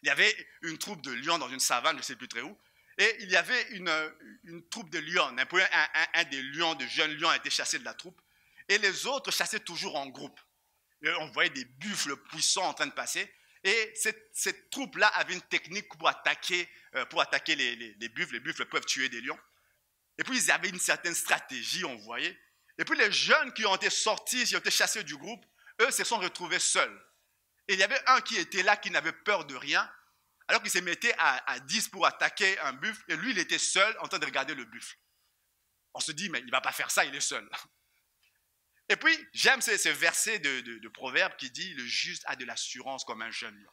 S1: Il y avait une troupe de lions dans une savane, je ne sais plus très où, et il y avait une troupe de lions. Un des lions, de jeunes lions, a été chassé de la troupe, et les autres chassaient toujours en groupe. Et on voyait des buffles puissants en train de passer, et cette troupe-là avait une technique pour attaquer les buffles. Les buffles peuvent tuer des lions. Et puis, ils avaient une certaine stratégie, on voyait. Et puis, les jeunes qui ont été sortis, qui ont été chassés du groupe, eux se sont retrouvés seuls. Et il y avait un qui était là, qui n'avait peur de rien, alors qu'il se mettait à 10 pour attaquer un buffle, et lui, il était seul en train de regarder le buffle. On se dit, mais il ne va pas faire ça, il est seul. Et puis, j'aime ce verset de Proverbe qui dit, le juste a de l'assurance comme un jeune lion.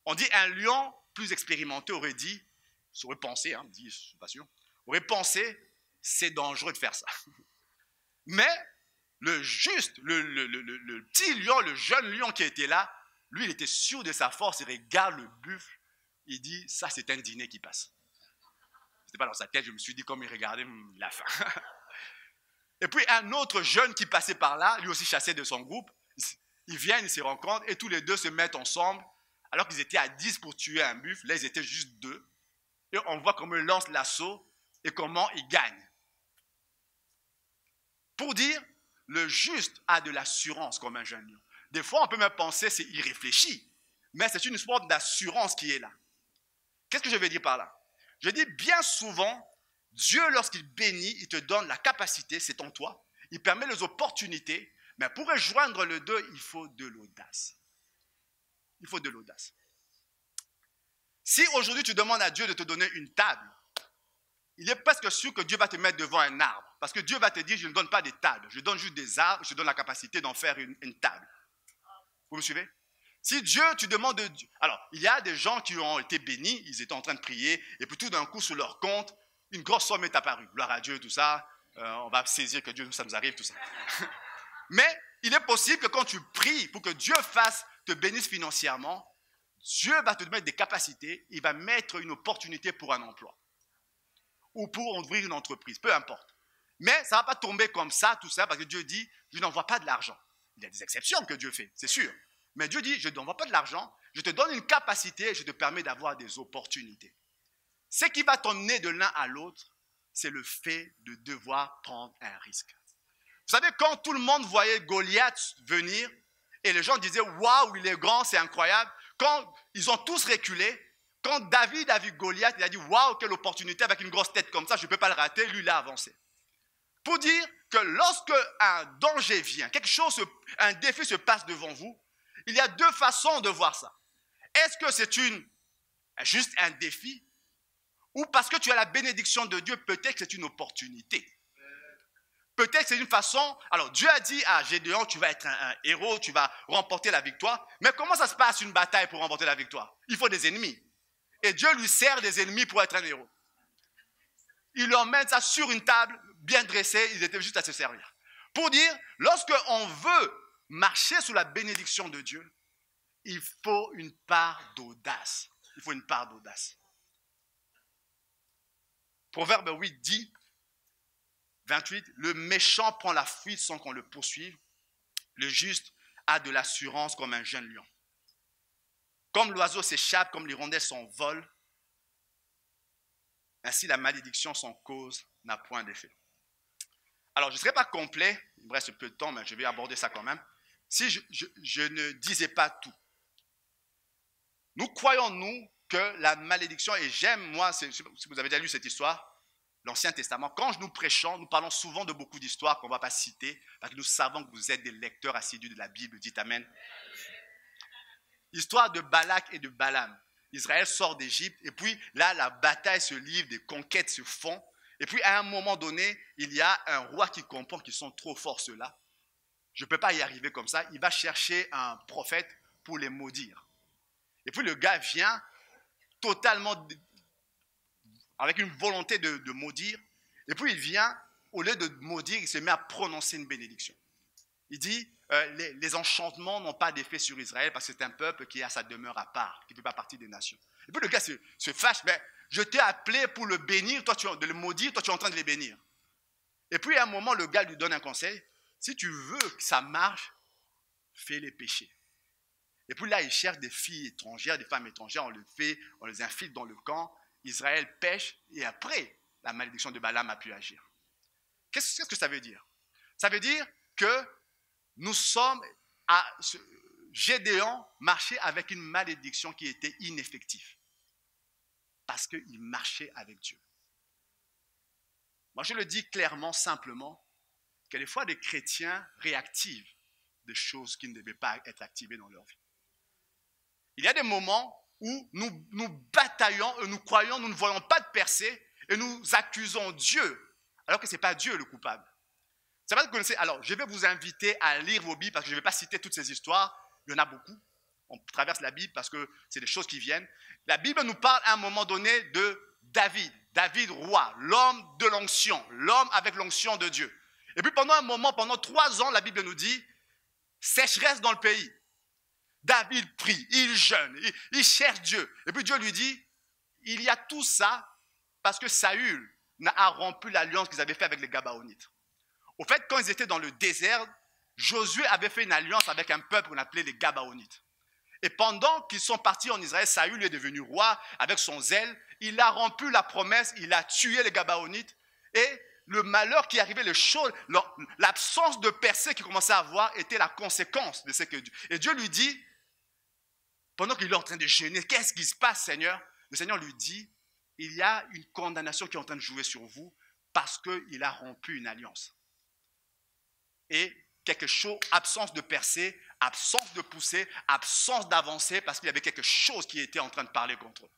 S1: On dit, un lion plus expérimenté aurait dit, aurait pensé, je ne suis pas sûr, aurait pensé, c'est dangereux de faire ça. Mais le juste, le petit lion, le jeune lion qui était là, lui, il était sûr de sa force, il regarde le buffle, il dit, ça c'est un dîner qui passe. C'était pas dans sa tête, je me suis dit, comme il regardait, il a faim. Et puis un autre jeune qui passait par là, lui aussi chassé de son groupe, ils viennent, ils se rencontrent et tous les deux se mettent ensemble, alors qu'ils étaient à 10 pour tuer un buffle, là ils étaient juste 2. Et on voit comment ils lancent l'assaut et comment ils gagnent. Pour dire, le juste a de l'assurance comme un jeune lion. Des fois, on peut même penser c'est irréfléchi, mais c'est une sorte d'assurance qui est là. Qu'est-ce que je veux dire par là? Je dis bien souvent, Dieu, lorsqu'il bénit, il te donne la capacité, c'est en toi, il permet les opportunités, mais pour rejoindre le deux, il faut de l'audace. Il faut de l'audace. Si aujourd'hui tu demandes à Dieu de te donner une table, il est presque sûr que Dieu va te mettre devant un arbre. Parce que Dieu va te dire, je ne donne pas des tables, je donne juste des arbres, je te donne la capacité d'en faire une table. Vous me suivez? Si Dieu, tu demandes de Dieu. Alors, il y a des gens qui ont été bénis, ils étaient en train de prier, et puis tout d'un coup, sur leur compte, une grosse somme est apparue. Gloire à Dieu, tout ça. On va saisir que Dieu, ça nous arrive, tout ça. Mais il est possible que quand tu pries pour que Dieu te bénisse financièrement, Dieu va te mettre des capacités, il va mettre une opportunité pour un emploi. Ou pour ouvrir une entreprise, peu importe. Mais ça ne va pas tomber comme ça, tout ça, parce que Dieu dit, je n'envoie pas de l'argent. Il y a des exceptions que Dieu fait, c'est sûr. Mais Dieu dit, je n'envoie pas de l'argent, je te donne une capacité et je te permets d'avoir des opportunités. Ce qui va t'emmener de l'un à l'autre, c'est le fait de devoir prendre un risque. Vous savez, quand tout le monde voyait Goliath venir, et les gens disaient, waouh, il est grand, c'est incroyable, quand ils ont tous reculé, quand David a vu Goliath, il a dit, waouh, quelle opportunité, avec une grosse tête comme ça, je ne peux pas le rater, lui, il a avancé. Pour dire que lorsque un danger vient, un défi se passe devant vous, il y a deux façons de voir ça. Est-ce que c'est juste un défi, ou parce que tu as la bénédiction de Dieu, peut-être que c'est une opportunité. Peut-être que c'est une façon. Alors Dieu a dit à Gédéon, tu vas être un héros, tu vas remporter la victoire. Mais comment ça se passe une bataille pour remporter la victoire? Il faut des ennemis. Et Dieu lui sert des ennemis pour être un héros. Il leur met ça sur une table, bien dressée, ils étaient juste à se servir. Pour dire, lorsqu'on veut marcher sous la bénédiction de Dieu, il faut une part d'audace. Il faut une part d'audace. Proverbe 8 dit, 28, le méchant prend la fuite sans qu'on le poursuive. Le juste a de l'assurance comme un jeune lion. Comme l'oiseau s'échappe, comme l'hirondelle s'envole, ainsi la malédiction sans cause n'a point d'effet. Alors, je ne serai pas complet, il me reste peu de temps, mais je vais aborder ça quand même. Si je ne disais pas tout. Nous croyons, nous, que la malédiction, et j'aime, moi, si vous avez déjà lu cette histoire, l'Ancien Testament, quand nous prêchons, nous parlons souvent de beaucoup d'histoires qu'on ne va pas citer, parce que nous savons que vous êtes des lecteurs assidus de la Bible, dites Amen. Histoire de Balak et de Balaam. Israël sort d'Égypte, et puis là, la bataille se livre, des conquêtes se font, et puis à un moment donné, il y a un roi qui comprend qu'ils sont trop forts ceux-là. Je ne peux pas y arriver comme ça, il va chercher un prophète pour les maudire. Et puis le gars vient totalement avec une volonté de maudire. Et puis il vient, au lieu de maudire, il se met à prononcer une bénédiction. Il dit, les enchantements n'ont pas d'effet sur Israël parce que c'est un peuple qui a sa demeure à part, qui ne fait pas partie des nations. Et puis le gars se fâche, mais je t'ai appelé pour le bénir, de le maudire, toi tu es en train de les bénir. Et puis à un moment, le gars lui donne un conseil, si tu veux que ça marche, fais les péchés. Et puis là, il cherche des filles étrangères, des femmes étrangères, on les infiltre dans le camp, Israël pêche, et après, la malédiction de Balaam a pu agir. Qu'est-ce que ça veut dire? Ça veut dire que Gédéon marchait avec une malédiction qui était ineffective. Parce qu'il marchait avec Dieu. Moi, je le dis clairement, simplement, que des fois, des chrétiens réactivent des choses qui ne devaient pas être activées dans leur vie. Il y a des moments où nous bataillons et nous croyons, nous ne voyons pas de percée et nous accusons Dieu, alors que ce n'est pas Dieu le coupable. Ça va que vous connaissez. Alors, je vais vous inviter à lire vos Bibles parce que je ne vais pas citer toutes ces histoires. Il y en a beaucoup. On traverse la Bible parce que c'est des choses qui viennent. La Bible nous parle à un moment donné de David. David roi, l'homme de l'onction, l'homme avec l'onction de Dieu. Et puis pendant un moment, pendant 3 ans, la Bible nous dit sécheresse dans le pays. David prie, il jeûne, il cherche Dieu. Et puis Dieu lui dit, il y a tout ça parce que Saül a rompu l'alliance qu'ils avaient faite avec les Gabaonites. Au fait, quand ils étaient dans le désert, Josué avait fait une alliance avec un peuple qu'on appelait les Gabaonites. Et pendant qu'ils sont partis en Israël, Saül est devenu roi avec son zèle. Il a rompu la promesse, il a tué les Gabaonites. Et le malheur qui arrivait, l'absence de percée qu'il commençait à avoir était la conséquence de ce que Dieu. Et Dieu lui dit, pendant qu'il est en train de jeûner, qu'est-ce qui se passe, Seigneur? Le Seigneur lui dit, il y a une condamnation qui est en train de jouer sur vous parce qu'il a rompu une alliance. Et quelque chose, absence de percée, absence de poussée, absence d'avancée, parce qu'il y avait quelque chose qui était en train de parler contre eux.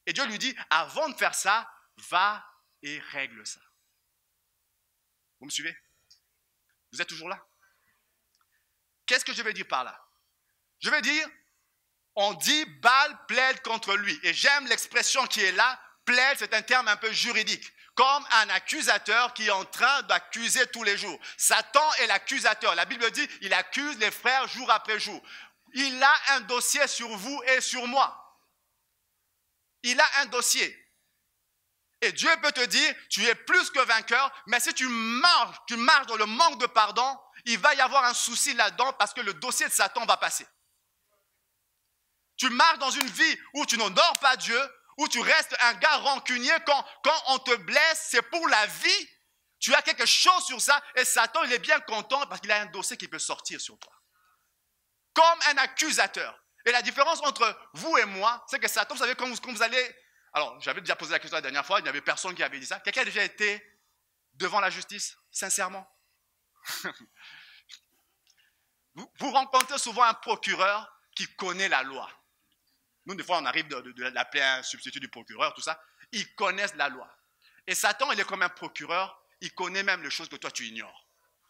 S1: Et Dieu lui dit, avant de faire ça, va et règle ça. Vous me suivez? Vous êtes toujours là? Qu'est-ce que je vais dire par là? Je vais dire, on dit Baal plaide contre lui. Et j'aime l'expression qui est là. Plaide, c'est un terme un peu juridique. Comme un accusateur qui est en train d'accuser tous les jours. Satan est l'accusateur. La Bible dit, il accuse les frères jour après jour. Il a un dossier sur vous et sur moi. Il a un dossier. Et Dieu peut te dire, tu es plus que vainqueur, mais si tu marches dans le manque de pardon, il va y avoir un souci là-dedans parce que le dossier de Satan va passer. Tu marches dans une vie où tu n'honores pas Dieu, où tu restes un gars rancunier, quand on te blesse, c'est pour la vie. Tu as quelque chose sur ça et Satan, il est bien content parce qu'il a un dossier qui peut sortir sur toi. Comme un accusateur. Et la différence entre vous et moi, c'est que Satan, vous savez, quand vous allez... Alors, j'avais déjà posé la question la dernière fois, il n'y avait personne qui avait dit ça. Quelqu'un a déjà été devant la justice, sincèrement? Vous rencontrez souvent un procureur qui connaît la loi. Nous, des fois, on arrive de l'appeler un substitut du procureur, tout ça. Ils connaissent la loi. Et Satan, il est comme un procureur, il connaît même les choses que toi, tu ignores.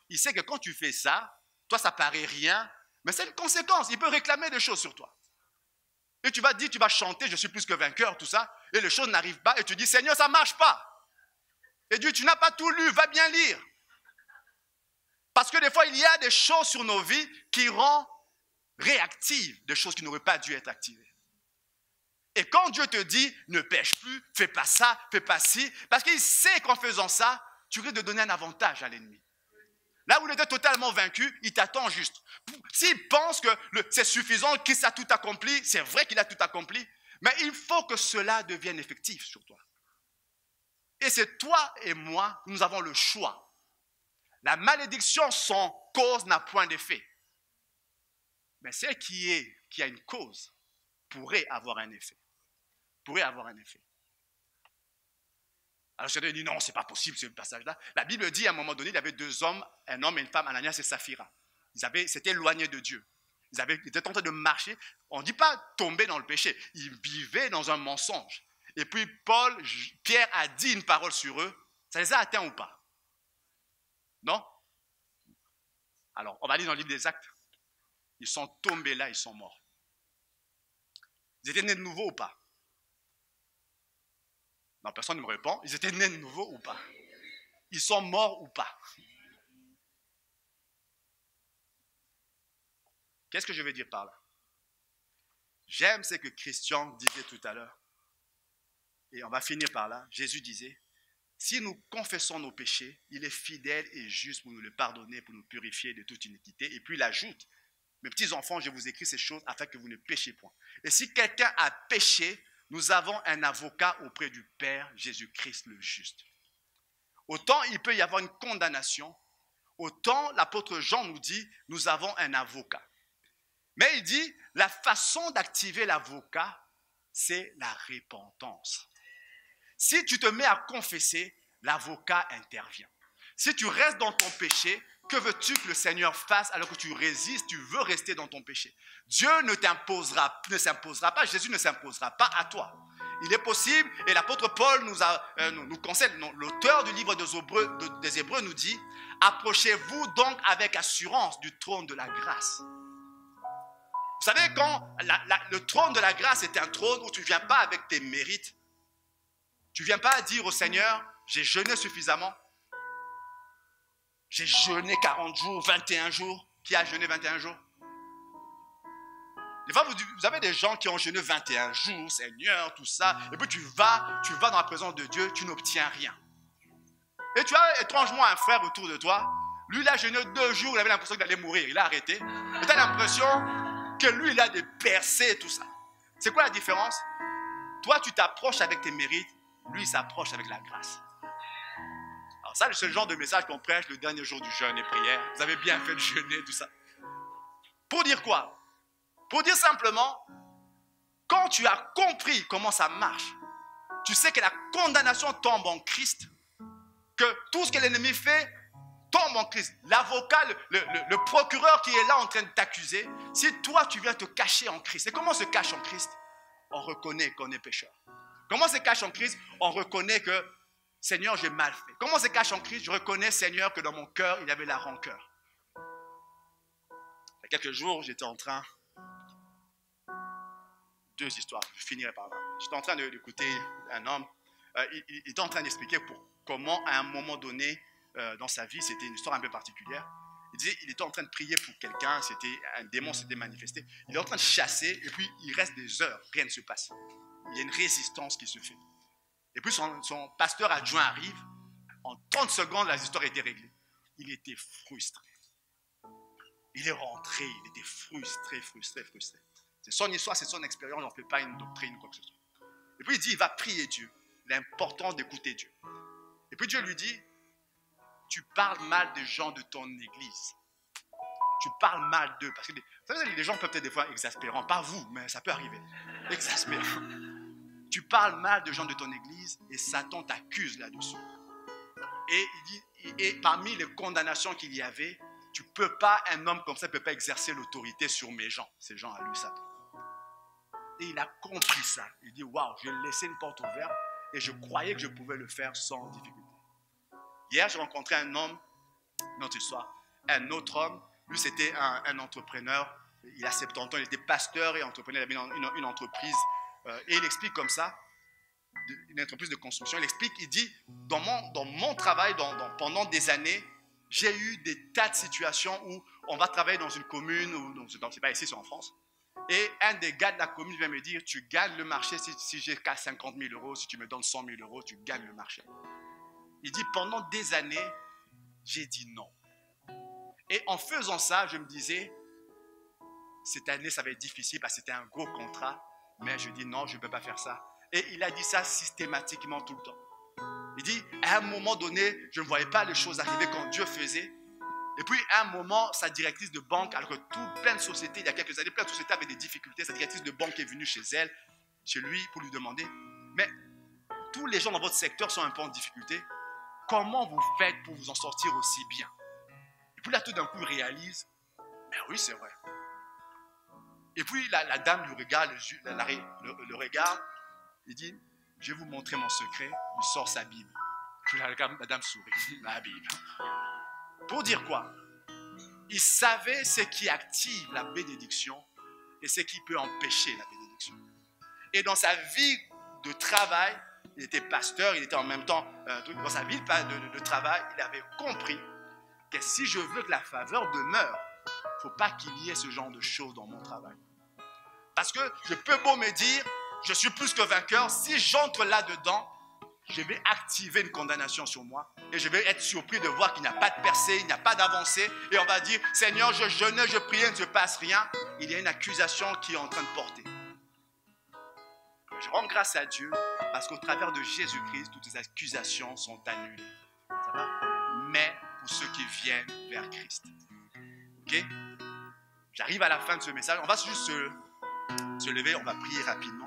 S1: Il sait que quand tu fais ça, toi, ça paraît rien, mais c'est une conséquence. Il peut réclamer des choses sur toi. Et tu vas dire, tu vas chanter, je suis plus que vainqueur, tout ça, et les choses n'arrivent pas, et tu dis, Seigneur, ça ne marche pas. Et Dieu, tu n'as pas tout lu, va bien lire. Parce que des fois, il y a des choses sur nos vies qui rendent réactives des choses qui n'auraient pas dû être activées. Et quand Dieu te dit, ne pêche plus, fais pas ça, fais pas ci, parce qu'il sait qu'en faisant ça, tu risques de donner un avantage à l'ennemi. Là où il était totalement vaincu, il t'attend juste. S'il pense que c'est suffisant, qu'il a tout accompli, c'est vrai qu'il a tout accompli, mais il faut que cela devienne effectif sur toi. Et c'est toi et moi, nous avons le choix. La malédiction sans cause n'a point d'effet. Mais celle qui a une cause pourrait avoir un effet. Pourrait avoir un effet. Alors je te dis non, c'est pas possible ce passage-là. La Bible dit à un moment donné, il y avait 2 hommes, un homme et une femme, Ananias et Saphira. Ils s'étaient éloignés de Dieu. Ils étaient en train de marcher. On ne dit pas tomber dans le péché. Ils vivaient dans un mensonge. Et puis Pierre a dit une parole sur eux. Ça les a atteints ou pas? Non? Alors, on va lire dans le livre des Actes. Ils sont tombés là, ils sont morts. Ils étaient nés de nouveau ou pas? Non, personne ne me répond. Ils étaient nés de nouveau ou pas? Ils sont morts ou pas? Qu'est-ce que je veux dire par là? J'aime ce que Christian disait tout à l'heure. Et on va finir par là. Jésus disait, si nous confessons nos péchés, il est fidèle et juste pour nous le pardonner, pour nous purifier de toute iniquité. Et puis il ajoute, mes petits enfants, je vous écris ces choses afin que vous ne péchiez point. Et si quelqu'un a péché, nous avons un avocat auprès du Père, Jésus-Christ le juste. Autant il peut y avoir une condamnation, autant l'apôtre Jean nous dit, nous avons un avocat. Mais il dit, la façon d'activer l'avocat, c'est la repentance. Si tu te mets à confesser, l'avocat intervient. Si tu restes dans ton péché, que veux-tu que le Seigneur fasse alors que tu résistes, tu veux rester dans ton péché? Dieu ne s'imposera pas, Jésus ne s'imposera pas à toi. Il est possible, et l'apôtre Paul nous conseille, l'auteur du livre des Hébreux nous dit, approchez-vous donc avec assurance du trône de la grâce. Vous savez, quand le trône de la grâce est un trône où tu ne viens pas avec tes mérites, tu ne viens pas dire au Seigneur, j'ai jeûné suffisamment, j'ai jeûné 40 jours, 21 jours. Qui a jeûné 21 jours? Des fois, vous avez des gens qui ont jeûné 21 jours, Seigneur, tout ça, et puis tu vas dans la présence de Dieu, tu n'obtiens rien. Et tu as étrangement un frère autour de toi, lui il a jeûné 2 jours, il avait l'impression qu'il allait mourir, il a arrêté, et tu as l'impression que lui il a des percées, tout ça. C'est quoi la différence? Toi tu t'approches avec tes mérites, lui il s'approche avec la grâce. Alors ça c'est le genre de message qu'on prêche le dernier jour du jeûne et prière. Vous avez bien fait de jeûner, tout ça. Pour dire quoi? Pour dire simplement, quand tu as compris comment ça marche, tu sais que la condamnation tombe en Christ, que tout ce que l'ennemi fait tombe en Christ. L'avocat, le procureur qui est là en train de t'accuser, si toi tu viens te cacher en Christ. Et comment on se cache en Christ? On reconnaît qu'on est pécheur. Comment on se cache en Christ? On reconnaît que, Seigneur, j'ai mal fait. Comment on se cache en Christ? Je reconnais, Seigneur, que dans mon cœur, il y avait la rancœur. Il y a quelques jours, j'étais en train... 2 histoires, je finirai par là. J'étais en train d'écouter un homme. Il était en train d'expliquer comment, à un moment donné, dans sa vie, c'était une histoire un peu particulière. Il disait, il était en train de prier pour quelqu'un, un démon s'était manifesté. Il est en train de chasser, et puis il reste des heures, rien ne se passe. Il y a une résistance qui se fait. Et puis son pasteur adjoint arrive, en 30 secondes, la histoire était réglée. Il était frustré. Il est rentré, il était frustré. C'est son histoire, c'est son expérience, on ne fait pas une doctrine ou quoi que ce soit. Et puis il dit, il va prier Dieu, l'importance d'écouter Dieu. Et puis Dieu lui dit, tu parles mal des gens de ton église. Tu parles mal d'eux. Parce que vous savez, les gens peuvent être des fois exaspérants. Pas vous, mais ça peut arriver. Exaspérants. Tu parles mal de gens de ton église et Satan t'accuse là-dessus. Et il dit, et parmi les condamnations qu'il y avait, tu peux pas, un homme comme ça ne peut pas exercer l'autorité sur mes gens. Ces gens à lui, Satan. Et il a compris ça. Il dit, waouh, je laissais une porte ouverte et je croyais que je pouvais le faire sans difficulté. Hier, j'ai rencontré un homme, une autre histoire, un autre homme. Lui, c'était un entrepreneur. Il a 70 ans, il était pasteur et entrepreneur. Il avait une entreprise. Et il explique comme ça, une entreprise de construction. Il explique, il dit, dans mon travail, pendant des années, j'ai eu des tas de situations où on va travailler dans une commune, ou c'est pas ici, c'est en France. Et un des gars de la commune vient me dire, tu gagnes le marché si j'ai qu'à 50 000 euros, si tu me donnes 100 000 euros, tu gagnes le marché. Il dit, pendant des années, j'ai dit non. Et en faisant ça, je me disais, cette année, ça va être difficile parce que c'était un gros contrat. Mais je dis non, je ne peux pas faire ça. Et il a dit ça systématiquement tout le temps. Il dit, à un moment donné, je ne voyais pas les choses arriver quand Dieu faisait. Et puis, à un moment, sa directrice de banque, alors que plein de sociétés, il y a quelques années, plein de sociétés avaient des difficultés. Sa directrice de banque est venue chez elle, chez lui, pour lui demander, mais tous les gens dans votre secteur sont un peu en difficulté. Comment vous faites pour vous en sortir aussi bien? Et puis là, tout d'un coup, il réalise, mais oui, c'est vrai. Et puis, la dame lui regarde, le regarde, il dit, je vais vous montrer mon secret. Il sort sa Bible. Puis la dame sourit, la Bible. Pour dire quoi? Il savait ce qui active la bénédiction et ce qui peut empêcher la bénédiction. Et dans sa vie de travail, il était pasteur, il était en même temps dans sa ville de travail. Il avait compris que si je veux que la faveur demeure, il ne faut pas qu'il y ait ce genre de choses dans mon travail. Parce que je peux beau me dire, je suis plus que vainqueur, si j'entre là-dedans, je vais activer une condamnation sur moi et je vais être surpris de voir qu'il n'y a pas de percée, il n'y a pas d'avancée et on va dire, Seigneur, je jeûnais, je priais, il ne se passe rien. Il y a une accusation qui est en train de porter. Je rends grâce à Dieu parce qu'au travers de Jésus-Christ, toutes ces accusations sont annulées. Ça va? Mais pour ceux qui viennent vers Christ. Ok? J'arrive à la fin de ce message. On va juste se lever, on va prier rapidement.